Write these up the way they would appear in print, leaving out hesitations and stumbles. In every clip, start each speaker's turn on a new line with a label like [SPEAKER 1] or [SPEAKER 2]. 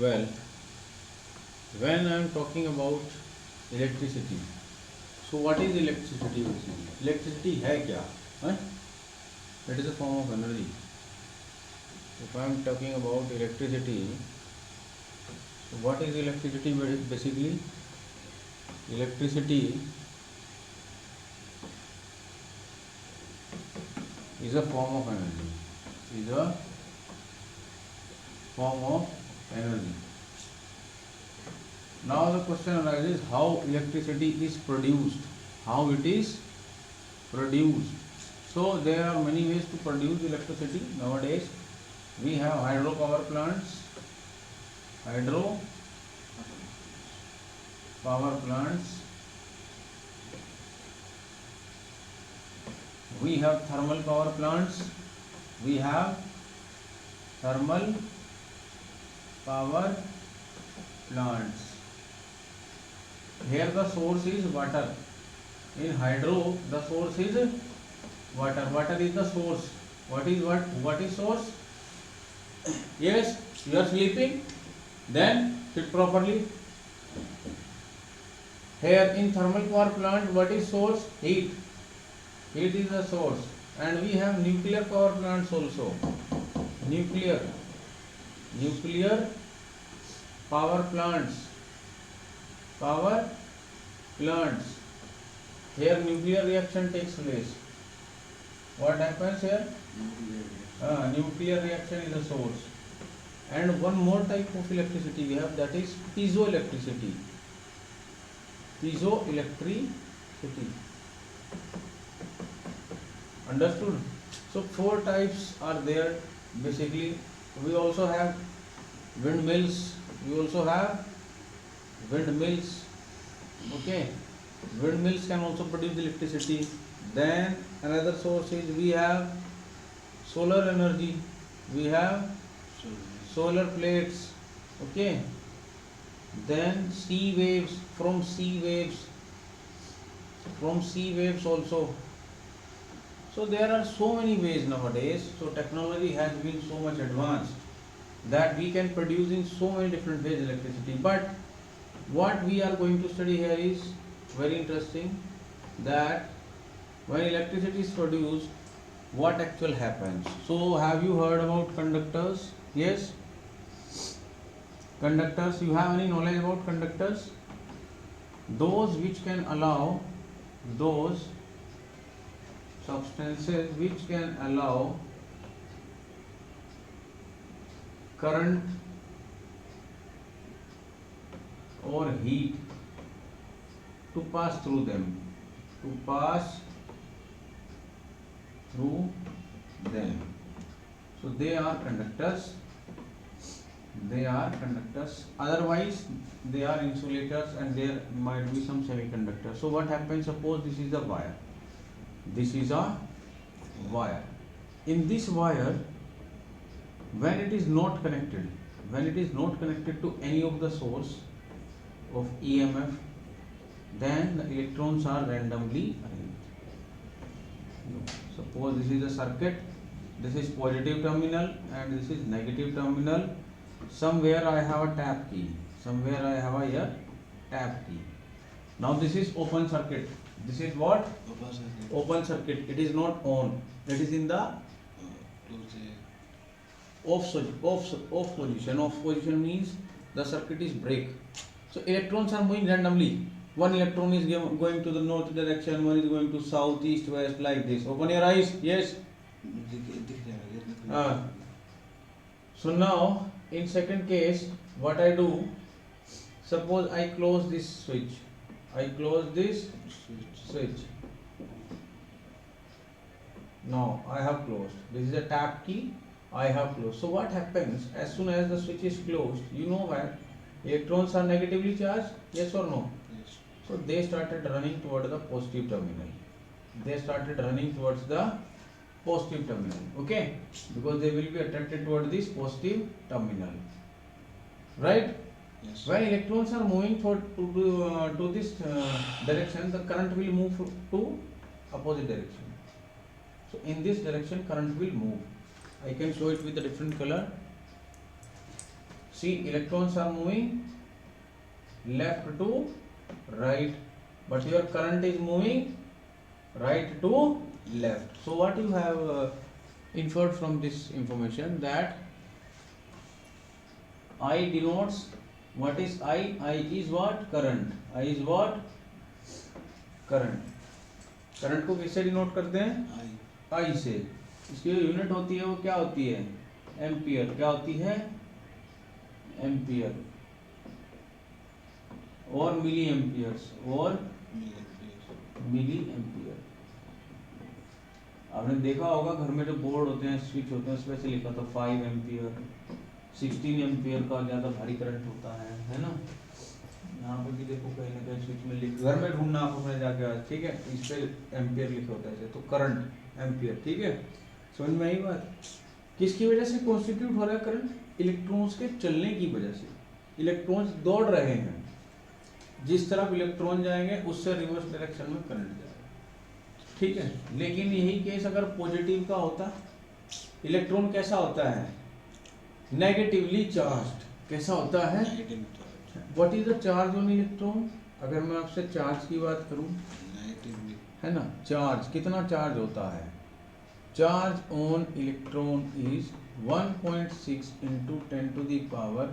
[SPEAKER 1] Well, when I am talking about electricity, so what is electricity basically? Electricity है क्या? Huh? It is a form of energy. If I am talking about electricity, so what is electricity basically? Electricity is a form of energy. Is a form of energy. Now the question arises how electricity is produced. How it is produced. So there are many ways to produce electricity nowadays. We have hydropower plants, hydro power plants. We have thermal power plants. We have thermal power plants. Here the source is water. In hydro, the source is water. Water is the source. What is what? What is source? Yes, you are sleeping. Then sit properly. Here in thermal power plant, what is source? Heat. Heat is the source. And we have nuclear power plants also. Nuclear power plants. Power plants. Here nuclear reaction takes place. What happens here? Nuclear reaction is the source. And one more type of electricity we have, that is piezoelectricity. Piezoelectricity. Understood? So four types are there basically. We also have windmills. We also have windmills. Okay. Windmills can also produce electricity. Then another source is we have solar energy. We have solar plates. Okay. Then sea waves, from sea waves also. So there are so many ways nowadays. So technology has been so much advanced that we can produce in so many different ways electricity. But what we are going to study here is very interesting, that when electricity is produced, what actually happens. So have you heard about conductors? Yes, conductors. You have any knowledge about conductors? Those which can allow, those substances which can allow current or heat to pass through them, to pass through them. So they are conductors. They are conductors. Otherwise they are insulators, and there might be some semiconductors. So what happens, suppose this is a wire. This is a wire. In this wire, when it is not connected, to any of the source of EMF, then the electrons are randomly arranged. Suppose this is a circuit, this is positive terminal and this is negative terminal. Somewhere I have a tap key, tap key. Now this is open circuit. This is what? Open circuit. It is not on. It is in the off position. Off position means the circuit is break. So electrons are moving randomly. One electron is going to the north direction, one is going to south, east, west, like this. Open your eyes. Yes. So now in second case, what I do? Suppose I close this switch. Switch. Now I have closed. This is a tap key. I have closed. So what happens as soon as the switch is closed? You know what? Electrons are negatively charged. Yes or no?
[SPEAKER 2] Yes.
[SPEAKER 1] So they started running toward the positive terminal. Okay? Because they will be attracted toward this positive terminal. Right?
[SPEAKER 2] Yes.
[SPEAKER 1] When electrons are moving to this direction, the current will move to opposite direction. So in this direction, current will move. I can show it with a different color. see electrons are moving left to right, but your current is moving right to left. So what you have inferred from this information, that I denotes, what is I is what? Current. I is what? Current. Current को किससे denote करते हैं? आई से. इसकी जो unit होती है वो क्या होती है? एम्पियर. क्या होती है? एम्पियर और मिली एम्पियर्स और मिली एम्पियर. आपने देखा होगा घर में जो बोर्ड होते हैं, स्विच होते हैं, उसमें से लिखा था 5 एम्पियर, 16 एम्पियर का ज़्यादा भारी करंट होता है ना. यहाँ पे भी देखो कहीं ना कहीं स्विच में लिख, घर में ढूंढना आप अपने जाके, ठीक है, इस पे एम्पियर लिखा होता है. तो करंट एम्पियर. ठीक है, समझ में आई बात? किसकी वजह से कॉन्स्टिट्यूट हो रहा है करंट? इलेक्ट्रॉन्स के चलने की वजह से. इलेक्ट्रॉन्स दौड़ रहे हैं, जिस तरफ इलेक्ट्रॉन जाएंगे उससे रिवर्स डायरेक्शन में करंट जाएगा. ठीक है, लेकिन यही केस अगर पॉजिटिव का होता, इलेक्ट्रॉन कैसा होता है? Negatively charged. कैसा होता है? What is the charge on electron? अगर मैं आपसे चार्ज की बात करूं, है ना, चार्ज कितना चार्ज होता है? Charge on electron is 1.6 into 10 to the power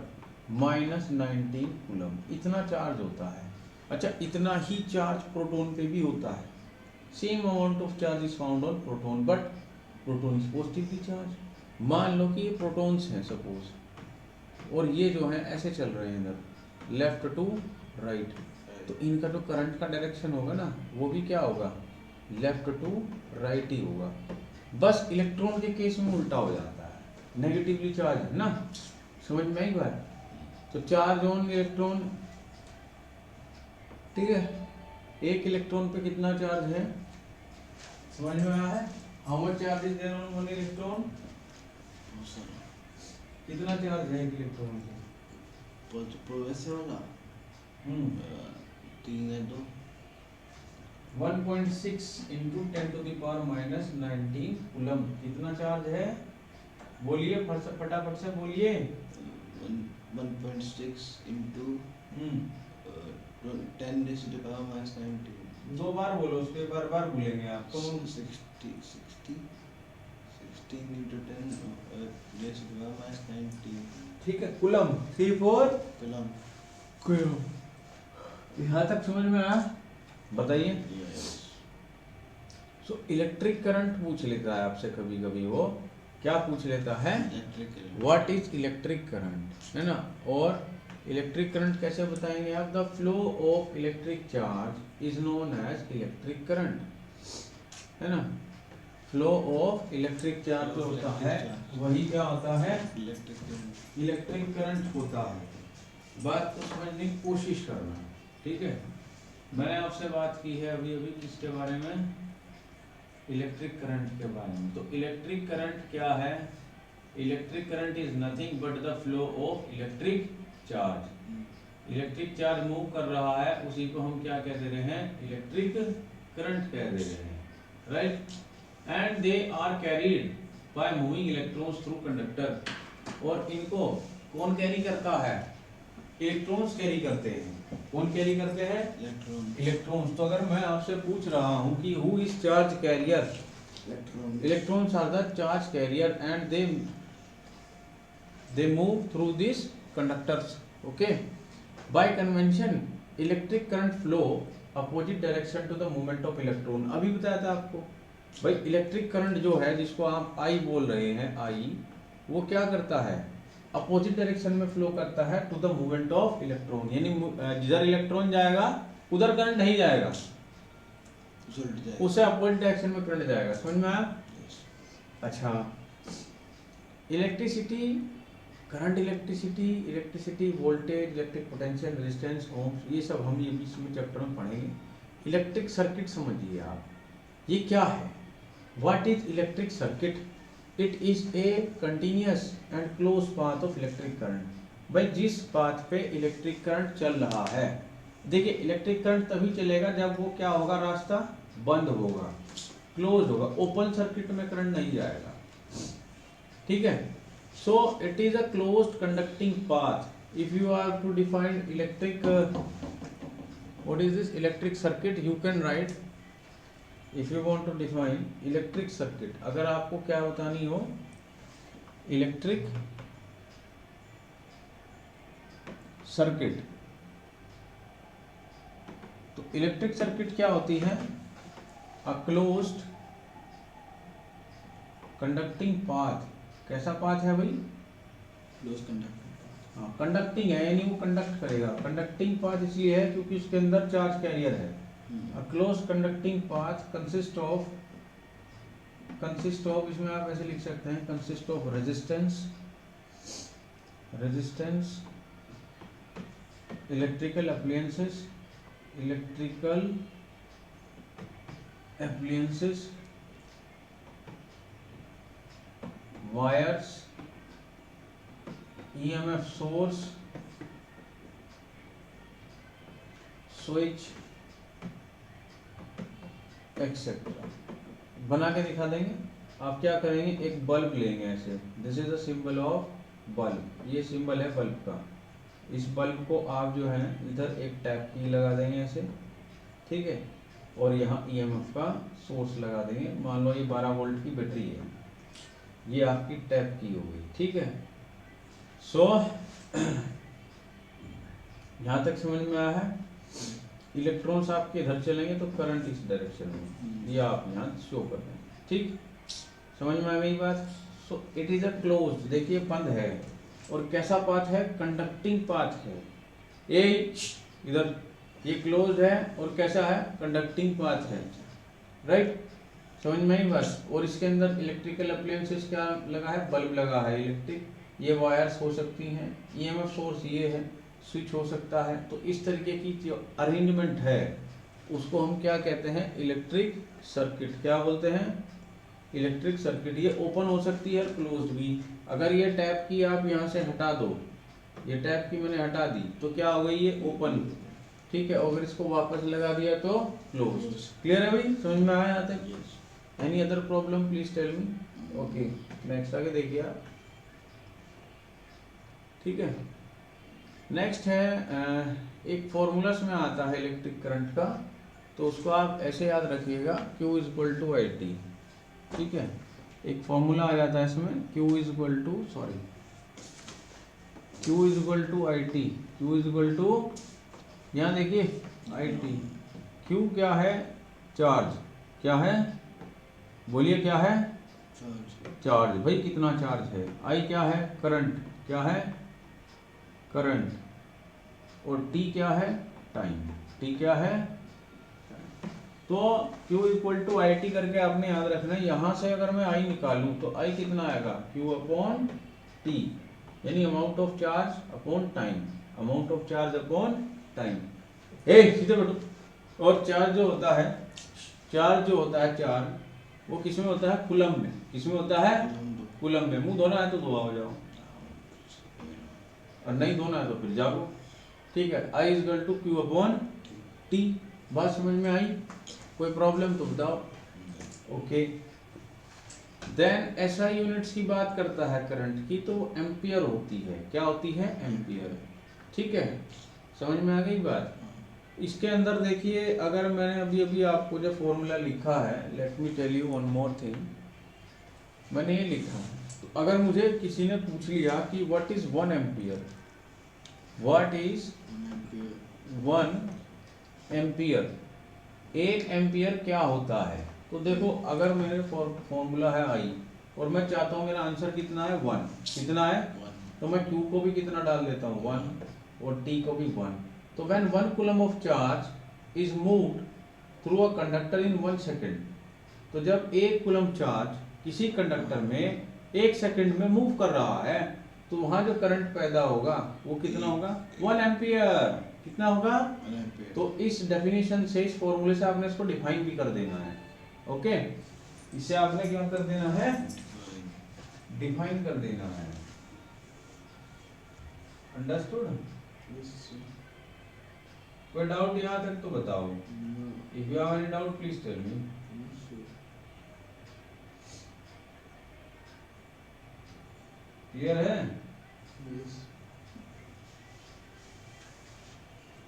[SPEAKER 1] -19 coulomb. इतना चार्ज होता है. अच्छा, इतना ही चार्ज प्रोटॉन पे भी होता है. Same amount of charge is found on proton, but proton is positively charge. मान लो कि ये प्रोटॉन्स हैं सपोज, और ये जो है ऐसे चल रहे हैं इधर लेफ्ट टू राइट, तो इनका जो करंट का डायरेक्शन होगा ना, वो भी क्या होगा? लेफ्ट टू राइट ही होगा. बस इलेक्ट्रॉन के केस में उल्टा हो जाता है, नेगेटिवली चार्ज है ना. समझ में आई बात? तो चार्ज ऑन इलेक्ट्रॉन, ठीक है, एक इलेक्ट्रॉन पे कितना चार्ज है? समझ में आया है? How much charge is there on one electron? कितना चार्ज है एक इलेक्ट्रॉन पे?
[SPEAKER 2] वैसे वाला 3 है 2
[SPEAKER 1] 1.6 into 10 to the power -19 coulomb. कितना चार्ज है? बोलिए फटाफट से बोलिए.
[SPEAKER 2] 1.6 into 10 raise to the power -19.
[SPEAKER 1] 2 बार बोलो, उसके बार बार भूलेंगे आप तो.
[SPEAKER 2] 16 into 10 raise to the power -19.
[SPEAKER 1] ठीक है, कूलम 3-4
[SPEAKER 2] कूलम.
[SPEAKER 1] यहाँ तक समझ में आया? बताइए. सो इलेक्ट्रिक करंट पूछ लेता है आपसे कभी कभी. वो क्या पूछ लेता है? व्हाट इज इलेक्ट्रिक करंट, है ना. और इलेक्ट्रिक करंट कैसे बताएंगे आप? The flow of electric charge is known as electric current, है ना. फ्लो ऑफ इलेक्ट्रिक चार्ज जो होता है वही क्या होता है? इलेक्ट्रिक करंट होता है. बात को समझने की कोशिश करना. ठीक है, मैंने आपसे बात की है अभी अभी किसके बारे में? इलेक्ट्रिक करंट के बारे में. तो इलेक्ट्रिक करंट क्या है? Electric current is nothing but the flow of electric charge. Electric charge move कर रहा है, उसी को हम क्या कह दे रहे हैं? इलेक्ट्रिक करंट कह दे रहे हैं. Right. And they are carried by moving electrons through conductor. और इनको कौन कैरी करता है? इलेक्ट्रॉन्स कैरी करते हैं. कौन कैरी करते हैं? इलेक्ट्रॉन्स. तो अगर मैं आपसे पूछ रहा हूं कि who is charge carrier? Electrons are the charge carrier and they move through this conductors. Okay. By convention electric current flow opposite direction to the movement of electron. अभी बताया था आपको भाई, इलेक्ट्रिक करंट जो है जिसको आप आई बोल रहे हैं, आई, वो क्या करता है? अपोजिट डायरेक्शन में फ्लो करता है to the movement of electron. यानी जिधर इलेक्ट्रॉन जाएगा उधर करंट नहीं जाएगा, उसे अपोजिट डायरेक्शन में करंट जाएगा. समझ में आया? अच्छा, electricity, current, electricity voltage, electric potential, resistance, ohms, ये सब हम ये बीच में चैप्टर में पढ़ेंगे. इलेक्ट्रिक सर्किट समझिए आप, ये क्या है? What is electric circuit? It is a continuous and close path of electric current. भाई जिस पाथ पे इलेक्ट्रिक करंट चल रहा है, देखिए इलेक्ट्रिक करंट तभी चलेगा जब वो क्या होगा? रास्ता बंद होगा, क्लोज होगा. ओपन सर्किट में करंट नहीं जाएगा. ठीक है. So it is a closed conducting path. If you are to define electric, what is this electric circuit, you can write. If you want to define electric circuit, अगर आपको क्या बतानी हो इलेक्ट्रिक सर्किट, तो इलेक्ट्रिक सर्किट क्या होती है? A closed conducting path. कैसा पाथ है भाई?
[SPEAKER 2] Close conducting.
[SPEAKER 1] हाँ, कंडक्टिंग है यानी वो कंडक्ट करेगा. कंडक्टिंग पाथ इसलिए है क्योंकि उसके अंदर चार्ज कैरियर है. A close conducting path consist of, इसमें आप ऐसे लिख सकते हैं, consist of resistance, electrical appliances, wires, EMF source, switch etcetera. बना के दिखा देंगे. आप क्या करेंगे, एक बल्ब लेंगे ऐसे, this is the symbol of bulb, ये सिंबल है बल्ब का. इस बल्ब को आप जो है इधर एक टैप की लगा देंगे ऐसे, ठीक है, और यहाँ EMF का सोर्स लगा देंगे. मान लो ये 12 वोल्ट की बैटरी है, ये आपकी टैप की हो गई, ठीक है. सो यहाँ तक समझ में आया है? इलेक्ट्रॉन्स आपके इधर चलेंगे तो करंट इस डायरेक्शन में, ये आप यहाँ शो कर दें, ठीक. समझ में आ गई बात? सो इट इज अ क्लोज, देखिए बंद है, और कैसा पाथ है? कंडक्टिंग पाथ है. ये इधर ये क्लोज है और कैसा है? कंडक्टिंग पाथ है, राइट. समझ में आई बात? और इसके अंदर इलेक्ट्रिकल अप्लायंसेस क्या लगा है? बल्ब लगा है इलेक्ट्रिक. ये वायर्स हो सकती हैं, EMF सोर्स ये है, स्विच हो सकता है. तो इस तरीके की जो अरेंजमेंट है उसको हम क्या कहते हैं? Electric circuit. क्या बोलते हैं? Electric circuit. ये ओपन हो सकती है और क्लोज्ड भी. अगर ये टैप की आप यहाँ से हटा दो, ये टैप की मैंने हटा दी तो क्या हो गई? ये ओपन, ठीक है. अगर इसको वापस लगा दिया तो क्लोज. क्लियर है भाई? समझ में आया यहाँ तक? Any other problem please tell me. Okay, next आगे देखिए आप, ठीक है. नेक्स्ट है एक फॉर्मूलास में आता है इलेक्ट्रिक करंट का, तो उसको आप ऐसे याद रखिएगा, Q is equal to I T, ठीक है. एक फॉर्मूला आ जाता है इसमें, Q is equal to I T. Q is equal to, यहाँ देखिए आई टी. Q क्या है? चार्ज. क्या है? बोलिए क्या है? चार्ज. भाई कितना चार्ज है? I क्या है? करंट. क्या है? करंट. और T क्या है? टाइम. T क्या है? तो Q equal to I T करके आपने याद रखना है. यहाँ से अगर मैं I निकालूं तो I कितना आएगा? Q अपॉन T, यानी amount of charge upon time. Amount of charge upon time. सीधे बैठो. और चार्ज जो होता है, चार्ज वो किसमें होता है? कूलम में. किसमें होता है? कूलम में. मुंह धोना है तो धोआ हो जाओ, और नहीं धोना है तो फिर जागो, ठीक है. I is equal to Q upon T. बात समझ में आई? कोई प्रॉब्लम तो बताओ. ओके. देन SI यूनिट्स की बात करता है करंट की, तो एम्पियर होती है. क्या होती है? एम्पियर, ठीक है. समझ में आ गई बात? इसके अंदर देखिए, अगर मैंने अभी आपको जो फॉर्मूला लिखा है, let me tell you one more thing. मैंने ये लिखा है, तो अगर मुझे किसी ने पूछ लिया कि what is 1 ampere, what is 1 ampere, 1 ampere क्या होता है? तो देखो, अगर मेरे फॉर्मूला है I और मैं चाहता हूँ मेरा आंसर कितना है? 1. कितना है? तो मैं Q को भी कितना डाल देता हूँ? 1, और T को भी 1. तो when 1 coulomb of charge is moved through a conductor in 1 second, तो जब 1 कूलम चार्ज किसी कंडक्टर में 1 सेकेंड में मूव कर रहा है, तो वहां जो करंट पैदा होगा वो कितना होगा? 1 एम्पियर. कितना होगा?
[SPEAKER 2] 1 एम्पियर.
[SPEAKER 1] तो इस डेफिनेशन से, इस फॉर्मूले से आपने इसको डिफाइन भी कर देना है. ओके, इसे आपने क्या कर देना है? डिफाइन कर देना है. अंडरस्टूड? कोई डाउट यहाँ तक तो बताओ. If you have any doubt please tell me. Clear है?
[SPEAKER 2] Yes.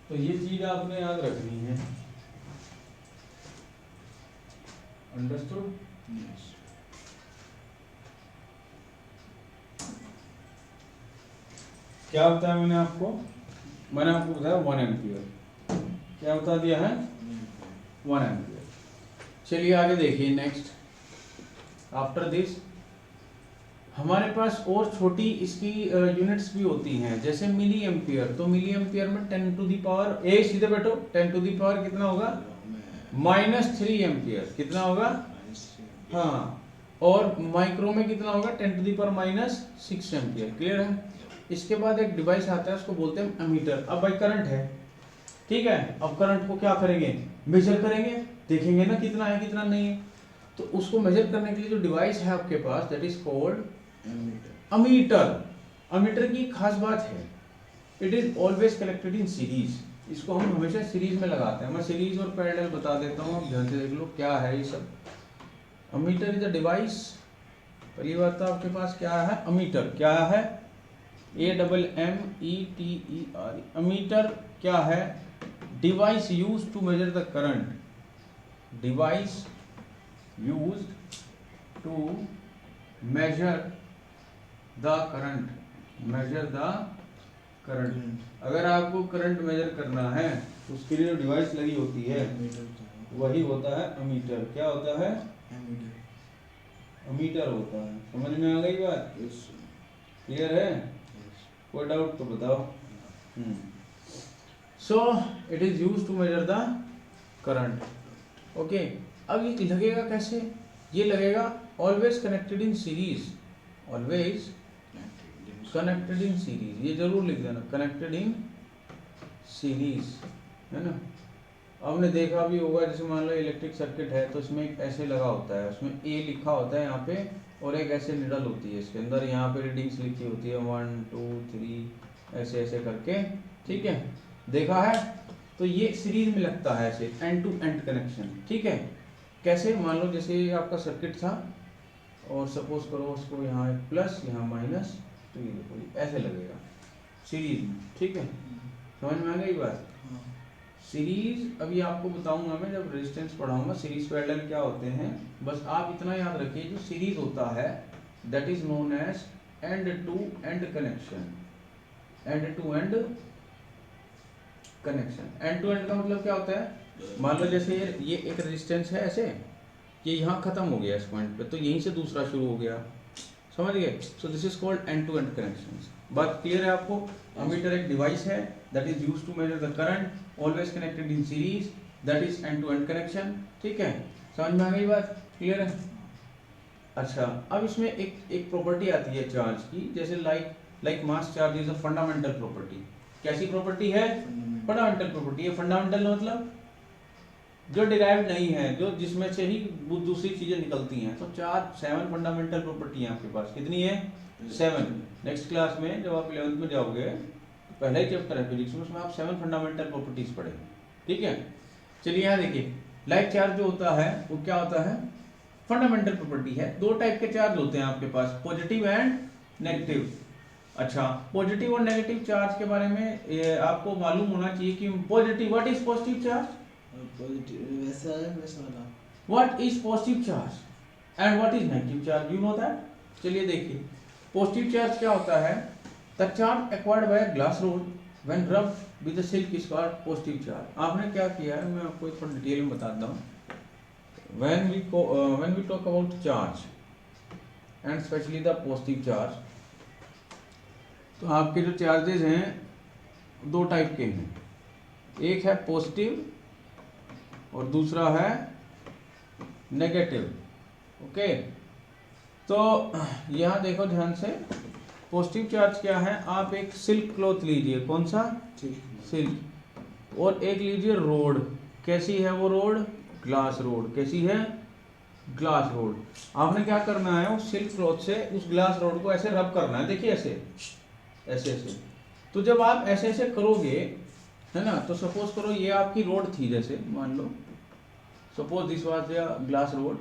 [SPEAKER 1] तो ये चीज आपने याद रखनी है। अंडरस्टूड?
[SPEAKER 2] Yes.
[SPEAKER 1] क्या बताया मैंने आपको? मैंने आपको बताया 1 एम्पियर। क्या बता दिया है? 1 एम्पियर। चलिए आगे देखिए नेक्स्ट। आफ्टर दिस हमारे पास और छोटी इसकी यूनिट्स भी होती हैं, जैसे मिली एम्पियर। तो मिली एम्पियर में 10 टू दी पावर, ए सीधे बैठो, 10 टू दी पावर कितना होगा? -3 एम्पियर। कितना होगा?
[SPEAKER 2] -3.
[SPEAKER 1] हाँ, और माइक्रो में कितना होगा? 10 to the power -6 ampere. Clear है? इसके बाद एक डिवाइस आता है, उसको बोलते हैं एमीटर। अब भाई करंट है, ठीक है, अब करंट को क्या करेंगे? मेजर करेंगे, देखेंगे ना कितना है कितना नहीं है। तो उसको मेजर करने के लिए जो डिवाइस है आपके पास, that is called ammeter. Ammeter की खास बात है, it is always connected in series. इसको हम हमेशा सीरीज में लगाते हैं। मैं सीरीज और पैरेलल बता देता हूँ, आप ध्यान से देख लो क्या है ये सब। Ammeter is a device. पहली बात तो आपके पास क्या है? अमीटर क्या है? AMMETER। अमीटर क्या है? Device use to measure the current. Device use to measure the current, measure the current। अगर आपको करंट मेजर करना है तो उसके लिए जो डिवाइस लगी होती है वही होता है अमीटर। क्या होता है? अमीटर होता है। समझ में आ गई बात? क्लियर है? कोई डाउट तो बताओ। So it is use to measure the current. Okay, अब ये लगेगा कैसे? ये लगेगा always connected in series. Always connected in series, ये जरूर लिख देना, कनेक्टेड इन सीरीज, है ना। आपने देखा भी होगा, जैसे मान लो इलेक्ट्रिक सर्किट है तो इसमें एक ऐसे लगा होता है, उसमें ए लिखा होता है यहाँ पे, और एक ऐसे निडल होती है इसके अंदर, यहाँ पे रीडिंग्स लिखी होती है 1 2 3 ऐसे ऐसे करके, ठीक है, देखा है। तो ये सीरीज में लगता है ऐसे, एंड टू एंड कनेक्शन, ठीक है। कैसे? मान लो जैसे आपका सर्किट था और सपोज करो उसको यहाँ एक प्लस यहाँ माइनस, तो ये देखो ऐसे लगेगा सीरीज में, ठीक है। समझ में आ गई बात? सीरीज अभी आपको बताऊंगा मैं जब रेजिस्टेंस पढ़ाऊंगा। सीरीज पैरेलल क्या होते हैं, बस आप इतना याद रखिए, जो सीरीज होता है that is known as end to end connection. End to end connection, end to end का मतलब क्या होता है? मान लो जैसे ये एक रेजिस्टेंस है ऐसे, ये यहाँ खत्म हो गया इस पॉइंट पे, तो यहीं से दूसरा शुरू हो गया, समझ गए? So this is called end to end connections. बात क्लियर है आपको? अमीटर एक डिवाइस है that is used to measure the current, always connected in series, that is end to end connection, ठीक है। समझ में आ गई बात? क्लियर है? अच्छा, अब इसमें एक प्रॉपर्टी आती है चार्ज की, जैसे like mass charge is a fundamental property. कैसी प्रॉपर्टी है? फंडामेंटल प्रॉपर्टी है। फंडामेंटल मतलब जो डिराइव्ड नहीं है, जो जिसमें से ही दूसरी चीजें निकलती हैं। तो 7 फंडामेंटल प्रॉपर्टी है आपके पास। कितनी है? 7। नेक्स्ट क्लास में जब आप 11th में जाओगे तो पहला ही चैप्टर है फिजिक्स में, उसमें आप 7 फंडामेंटल प्रॉपर्टीज पढ़ेंगे, ठीक है। चलिए यहाँ देखिए, लाइक चार्ज जो होता है वो क्या होता है? फंडामेंटल प्रॉपर्टी है। 2 टाइप के चार्ज होते हैं आपके पास, पॉजिटिव एंड नेगेटिव। अच्छा, पॉजिटिव और नेगेटिव चार्ज के बारे में आपको मालूम होना चाहिए कि positive, what is positive charge,
[SPEAKER 2] वैसा वाला,
[SPEAKER 1] what is positive charge and what is negative charge, you know that. चलिए देखिए, पॉजिटिव चार्ज क्या होता है? The charge acquired bye a glass rod when rubbed with the silk is called positive charge. आपने क्या किया है, मैं आपको थोड़ा डिटेल में बताता हूँ। when we talk about charge and especially the positive charge, तो आपके जो चार्जेस हैं 2 टाइप के हैं, एक है पॉजिटिव और दूसरा है नेगेटिव, ओके। तो यहाँ देखो ध्यान से, पॉजिटिव चार्ज क्या है? आप एक सिल्क क्लॉथ लीजिए, कौन सा? सिल्क। और एक लीजिए रोड। कैसी है वो रोड? Glass rod. कैसी है? Glass rod. आपने क्या करना है, उस सिल्क क्लॉथ से उस ग्लास रोड को ऐसे रब करना है, देखिए ऐसे ऐसे ऐसे। तो जब आप ऐसे ऐसे करोगे, है ना, तो सपोज करो ये आपकी रोड थी, जैसे मान लो suppose this was the glass rod,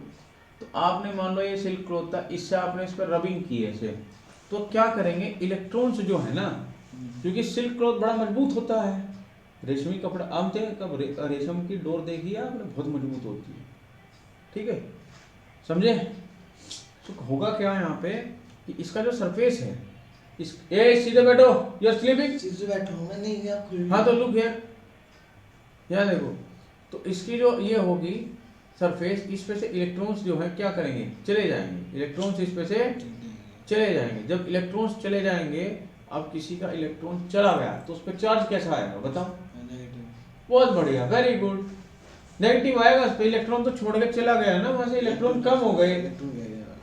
[SPEAKER 1] तो आपने मान लो ये सिल्क क्लॉथ था, इससे आपने इस पर रबिंग की ऐसे, तो क्या करेंगे, इलेक्ट्रॉन्स जो है ना, क्योंकि सिल्क क्लॉथ बड़ा मजबूत होता है, रेशमी कपड़ा आमते हैं, कब रेशम की डोर देखी है आपने, बहुत मजबूत होती है, ठीक है, समझे। तो होगा क्या यहाँ पे कि इसका जो सरफेस है, इस ए सीधे बैठो, यू आर स्लीपिंग,
[SPEAKER 2] सीधे बैठा हूँ मैं, नहीं आप खुल
[SPEAKER 1] हाँ तो लुक हियर, यहाँ देखो, तो इसकी जो ये होगी सरफेस, इस पे से इलेक्ट्रॉन्स जो है क्या करेंगे, चले जाएंगे, इलेक्ट्रॉन्स इस पे से चले जाएंगे। जब इलेक्ट्रॉन्स चले जाएंगे, अब किसी का इलेक्ट्रॉन चला गया तो उस पर चार्ज कैसा आएगा बताओ, बहुत बढ़िया, वेरी गुड, नेगेटिव आएगा उस पर, इलेक्ट्रॉन तो छोड़ के चला गया ना, वहां से इलेक्ट्रॉन कम हो गए,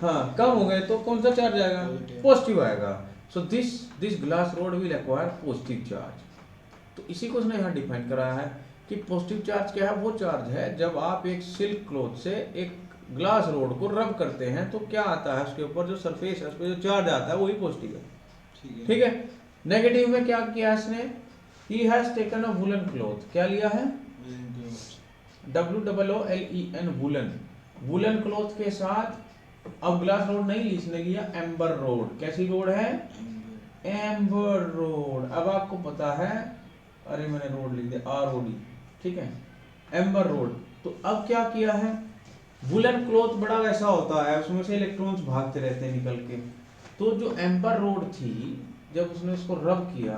[SPEAKER 1] हाँ कम हो गए, तो कौन सा चार्ज आएगा, पॉजिटिव आएगा। So this glass rod will acquire positive charge. तो इसी को उसने यहाँ डिफाइन कराया है कि पॉजिटिव चार्ज क्या है, वो चार्ज है जब आप एक सिल्क क्लॉथ से एक ग्लास रोड को रब करते हैं तो क्या आता है उसके ऊपर, जो सरफेस है उस पर जो चार्ज आता है वही पॉजिटिव है, ठीक है। नेगेटिव में क्या किया इसने, he has taken a woollen cloth, क्या लिया है, WOOLEN वुलन, वुलन क्लॉथ के साथ अब ग्लास रोड नहीं, इसने लिया एम्बर रोड, कैसी रोड है, एम्बर रोड। अब आपको पता है, अरे मैंने रोड लिख दिया, ROD, ठीक है, एम्बर रोड। तो अब क्या किया है, वुलन क्लॉथ बड़ा वैसा होता है, उसमें से इलेक्ट्रॉन्स भागते रहते हैं निकल के, तो जो एम्बर रोड थी, जब उसने उसको रब किया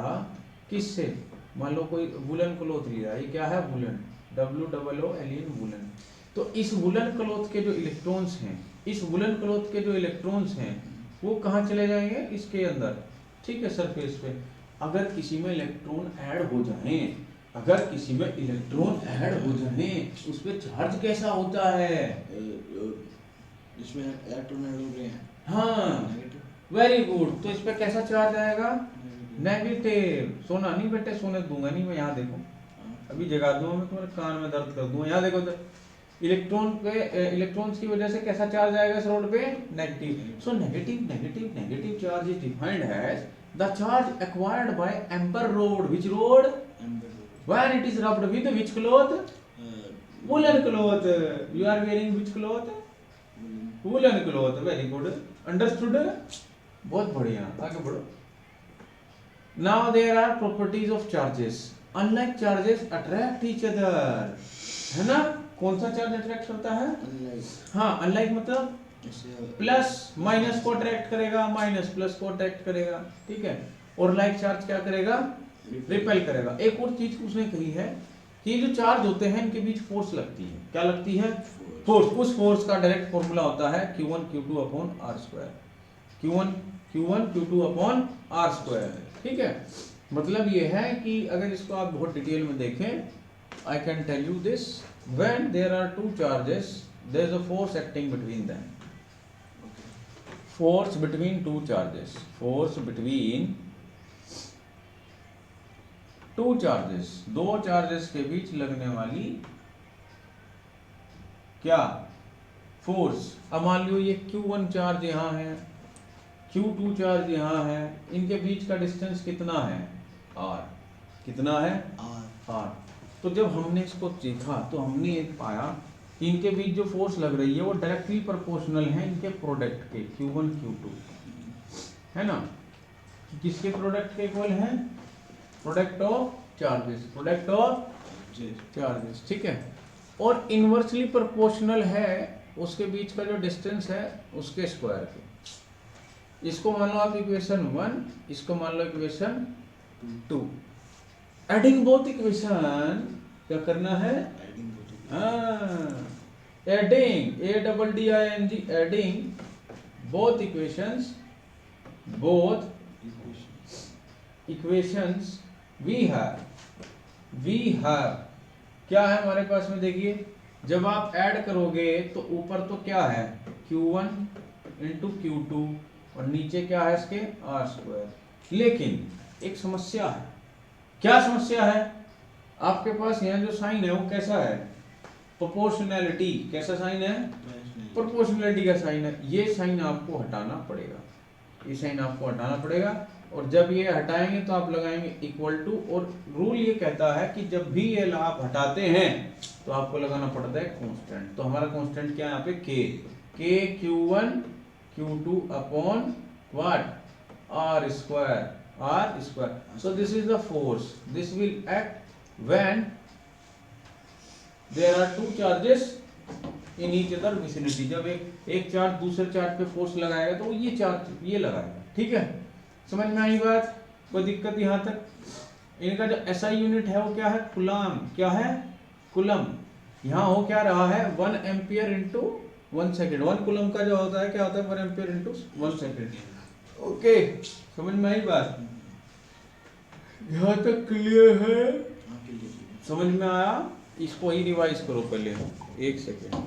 [SPEAKER 1] किससे, मान लो कोई वुलन क्लॉथ लिया, ये क्या है वुलन, WOOLEN वुलन, तो इस वुलन क्लॉथ के जो इलेक्ट्रॉन्स हैं, इस वुलन क्लॉथ के जो इलेक्ट्रॉन्स हैं वो कहाँ चले जाएंगे, इसके अंदर, ठीक है, सरफेस पे। अगर किसी में इलेक्ट्रॉन ऐड हो जाए, अगर किसी में इलेक्ट्रॉन ऐड हो जाए, उस पर चार्ज कैसा होता है,
[SPEAKER 2] इसमें इलेक्ट्रॉन ऐड हो गए हैं,
[SPEAKER 1] हाँ वेरी गुड, तो इस पे कैसा चार्ज आएगा, नेगेटिव। सोना नहीं बेटे, सोने दूंगा नहीं मैं, यहाँ देखो, अभी जगा दूंगा मैं, तुम्हारे कान में दर्द कर दूंगा, यहाँ देखो, इलेक्ट्रॉन पे इलेक्ट्रॉन्स की वजह से कैसा चार्ज आएगा इस रोड पे, negative. So negative charge is defined as the charge acquired by amber rod, which rod, when it is rubbed with which cloth, woollen cloth, you are wearing which cloth, woollen cloth, very good, understood, बहुत बढ़िया, आगे बढ़ो। Now there are properties of charges, unlike charges attract each other, है ना, कौन सा charge attract करता है, हाँ अनलाइक मतलब प्लस माइनस को अट्रैक्ट करेगा, माइनस प्लस को अट्रैक्ट करेगा, ठीक है, और लाइक चार्ज क्या करेगा, रिपेल करेगा। एक और चीज उसने कही है कि जो चार्ज होते हैं इनके बीच फोर्स लगती है, क्या लगती है, फोर्स। उस फोर्स का डायरेक्ट फॉर्मूला होता है Q1 Q2 upon R square, Q1 Q2 upon R square, ठीक है। मतलब ये है कि अगर इसको आप बहुत डिटेल में देखें, I can tell you this, when there are two charges there is a force acting between them, force between two charges, force between two charges, दो चार्जेस के बीच लगने वाली क्या, फोर्स। अब मान लो ये Q1 चार्ज यहाँ है, Q2 चार्ज यहाँ है, इनके बीच का डिस्टेंस कितना है, R, कितना है, R। तो जब हमने इसको सीखा तो हमने एक पाया कि इनके बीच जो फोर्स लग रही है वो डायरेक्टली प्रोपोर्शनल है इनके प्रोडक्ट के, Q1 Q2, है ना, किसके प्रोडक्ट के इक्वल है, product of charges, product of charges, ठीक है। और इनवर्सली प्रोपोर्शनल है उसके बीच का जो डिस्टेंस है उसके स्क्वायर के। इसको मान लो आप इक्वेशन 1, इसको मान लो इक्वेशन 2। एडिंग बोथ इक्वेशन, क्या करना है, adding, ADDING, adding both equations, both equations we have, क्या है हमारे पास में, देखिए जब आप ऐड करोगे तो ऊपर तो क्या है Q1 इंटू Q2 और नीचे क्या है इसके R स्क्वायर। लेकिन एक समस्या है, क्या समस्या है, आपके पास यहाँ जो साइन है वो कैसा है, प्रोपोर्शनैलिटी, कैसा साइन है, प्रोपोर्शनैलिटी का साइन है। ये साइन आपको हटाना पड़ेगा, ये साइन आपको हटाना पड़ेगा, और जब ये हटाएंगे तो आप लगाएंगे इक्वल टू, और रूल ये कहता है कि जब भी ये आप हटाते हैं तो आपको लगाना पड़ता है कांस्टेंट। तो हमारा कांस्टेंट क्या है यहाँ पे, K Q1 Q2 upon what r square, r square. So this is the force. This will act when there are two charges in each other vicinity. जब एक चार्ज दूसरे चार्ज पे फोर्स लगाएगा तो ये चार्ज ये लगाएगा, ठीक है। समझ में आई बात? कोई दिक्कत यहाँ तक? इनका जो एसआई यूनिट है वो क्या है? कूलम। क्या है? कूलम। यहाँ हो क्या रहा है? 1 एम्पियर इंटू 1 सेकेंड। 1 कूलम का जो होता है क्या होता है? 1 एम्पियर इंटू 1 सेकेंड। ओके, समझ में आई बात? यहाँ तक क्लियर है? समझ में आया? इसको ही रिवाइज करो पहले, 1 second.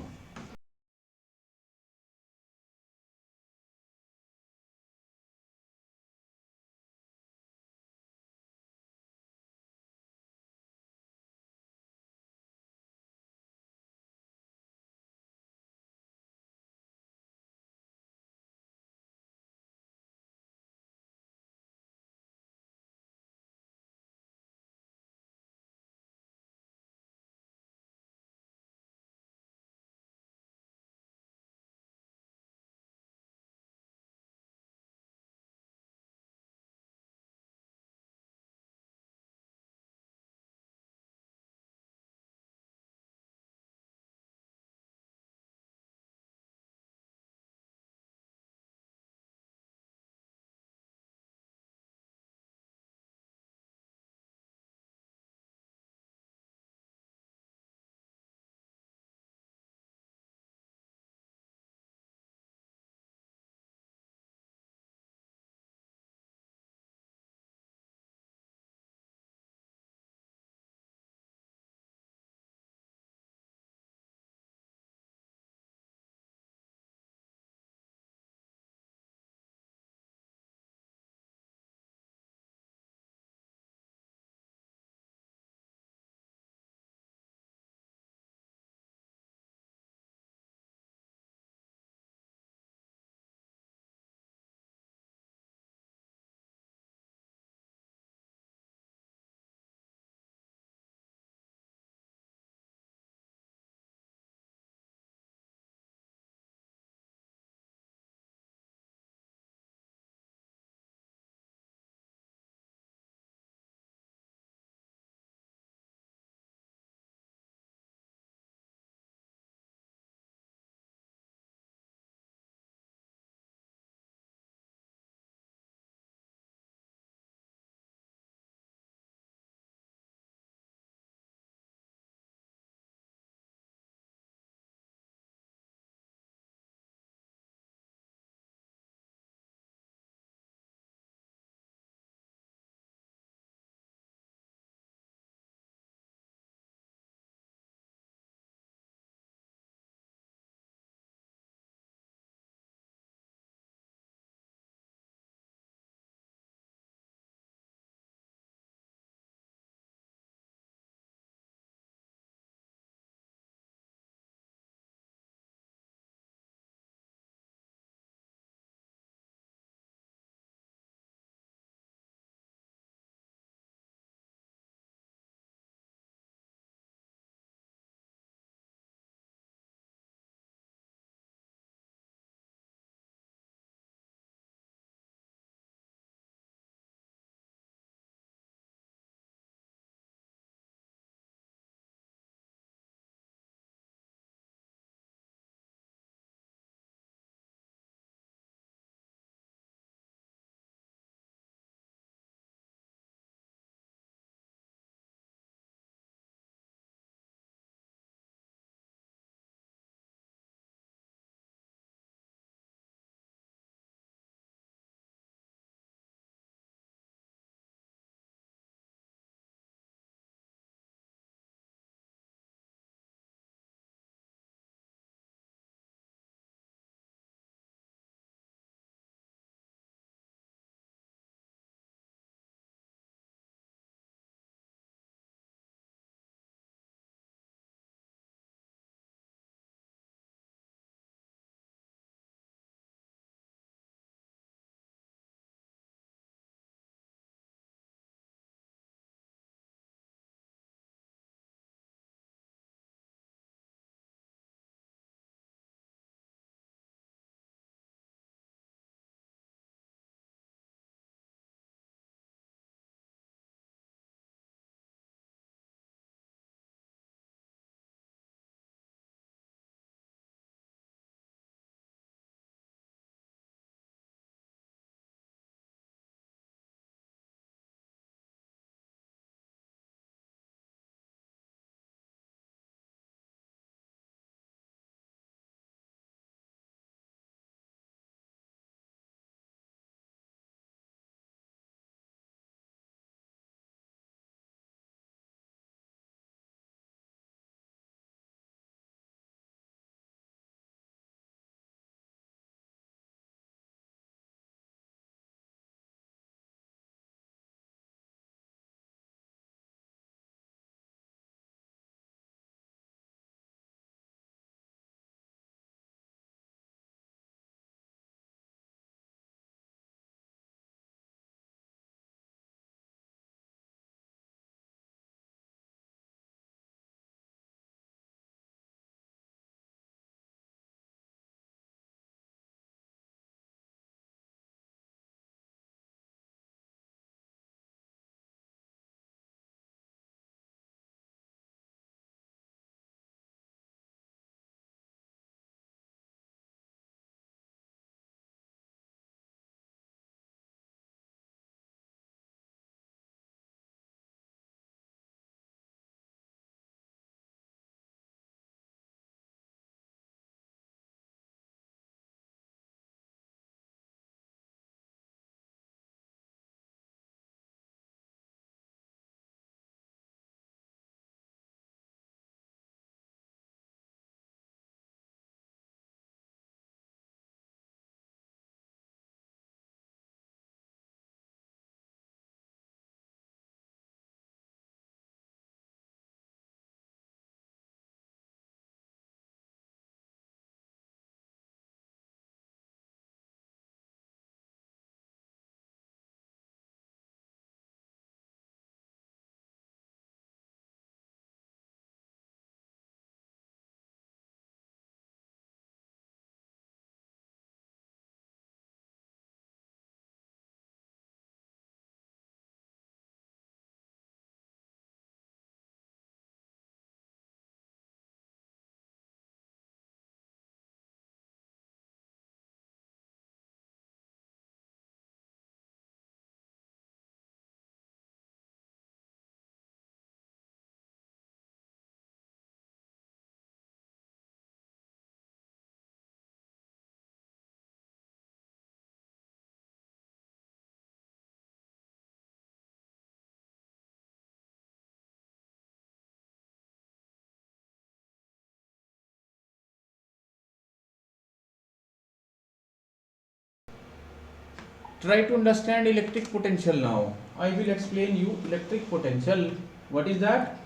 [SPEAKER 1] try to understand electric potential now. I will explain you electric potential. What is that?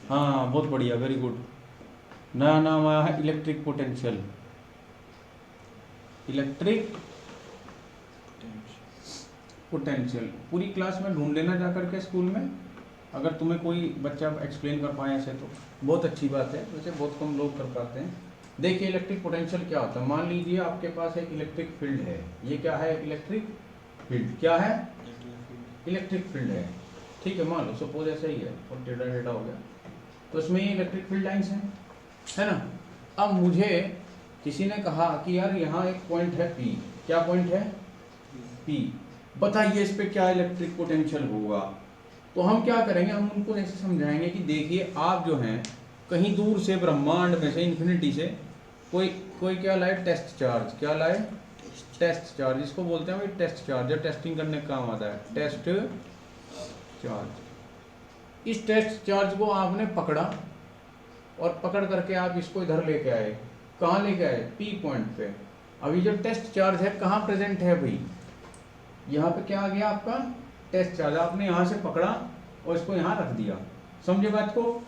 [SPEAKER 1] हाँ बहुत बढ़िया, वेरी गुड। नया नाम आया है इलेक्ट्रिक पोटेंशियल। इलेक्ट्रिक पोटेंशियल पूरी क्लास में ढूंढ लेना जा करके स्कूल में, अगर तुम्हें कोई बच्चा एक्सप्लेन कर पाए ऐसे तो बहुत अच्छी बात है, वैसे बहुत कम लोग कर पाते हैं। देखिए इलेक्ट्रिक पोटेंशियल क्या होता है। मान लीजिए आपके पास एक इलेक्ट्रिक फील्ड है, ये क्या है? Electric field. क्या है? इलेक्ट्रिक फील्ड है, ठीक है। मान लो सपोज ऐसा ही है और टेढ़ा टेढ़ा हो गया, तो इसमें ये इलेक्ट्रिक फील्ड लाइंस हैं, है ना। अब मुझे किसी ने कहा कि यार यहाँ एक पॉइंट है P। क्या पॉइंट है? P। बताइए इस पे क्या इलेक्ट्रिक पोटेंशियल होगा। तो हम क्या करेंगे, हम उनको ऐसे समझाएंगे कि देखिए आप जो हैं कहीं दूर से ब्रह्मांड में से, इन्फिनिटी से कोई क्या लाए? Test charge. क्या लाए? Test charge. इसको बोलते हैं भाई टेस्ट चार्ज, टेस्टिंग करने का काम आता है, टेस्ट चार्ज। इस टेस्ट चार्ज को आपने पकड़ा और पकड़ करके आप इसको इधर लेके आए। कहाँ लेके आए? P पॉइंट पे। अभी जो टेस्ट चार्ज है कहाँ प्रेजेंट है भाई? यहाँ पे क्या आ गया आपका? Test charge. आपने यहाँ से पकड़ा और इसको यहाँ रख दिया, समझे बात को।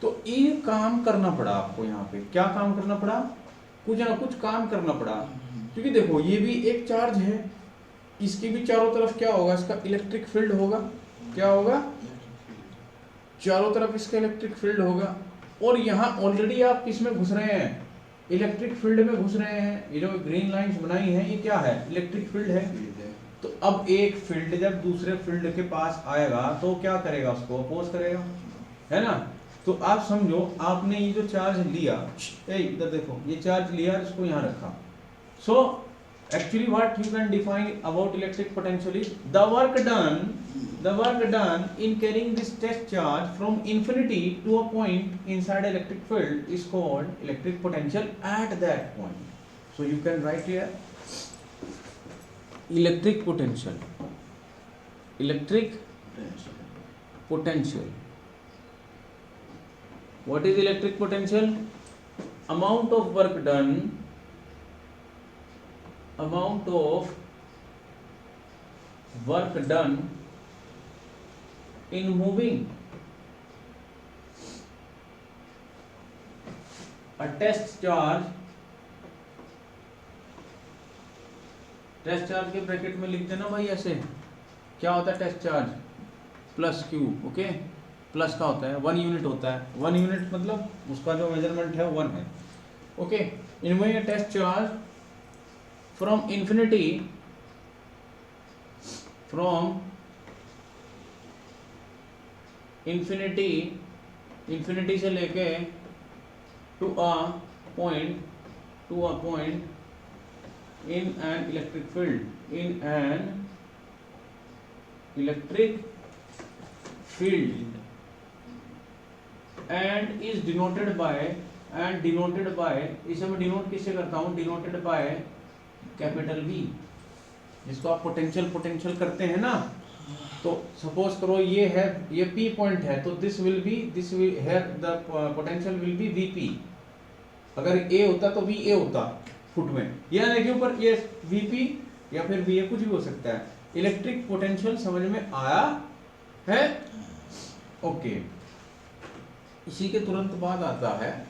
[SPEAKER 1] तो ये काम करना पड़ा आपको, यहाँ पे क्या काम करना पड़ा? कुछ ना कुछ काम करना पड़ा, क्योंकि देखो ये भी एक चार्ज है, इसकी भी चारों तरफ क्या होगा? इसका इलेक्ट्रिक फील्ड होगा। क्या होगा? चारों तरफ इसका इलेक्ट्रिक फील्ड होगा। और यहाँ ऑलरेडी आप किसमें घुस रहे हैं? इलेक्ट्रिक फील्ड में घुस रहे हैं। ये जो ग्रीन लाइंस बनाई हैं ये क्या है? इलेक्ट्रिक फील्ड है। तो अब एक फील्ड जब दूसरे फील्ड के पास आएगा तो क्या करेगा? उसको अपोज करेगा, है ना। तो आप समझो आपने ये जो चार्ज लिया, इधर देखो, ये चार्ज लिया, इसको यहाँ रखा। So actually what you can define about electric potential is the work done in carrying this test charge from infinity to a point inside electric field is called electric potential at that point. So you can write here electric potential. Electric potential. What is electric potential? Amount of work done. Amount of work done in moving a test charge के bracket में लिख देना भाई ऐसे। क्या होता है test charge? Plus Q. Okay, plus का होता है 1 यूनिट होता है। 1 यूनिट मतलब उसका जो मेजरमेंट है 1 है। Okay, in moving a test charge from infinity से लेके to a point in an electric field and is denoted by इसे मैं डिनोट किससे करता हूँ? डिनोटेड बाय कैपिटल V, जिसको आप पोटेंशियल करते हैं ना। तो सपोज करो ये है, ये P पॉइंट है, तो this will hear the potential will be VP। अगर A होता तो VA होता फुट में, या देखिए ऊपर ये VP या फिर VA कुछ भी हो सकता है। इलेक्ट्रिक पोटेंशियल समझ में आया है? ओके, इसी के तुरंत बाद आता है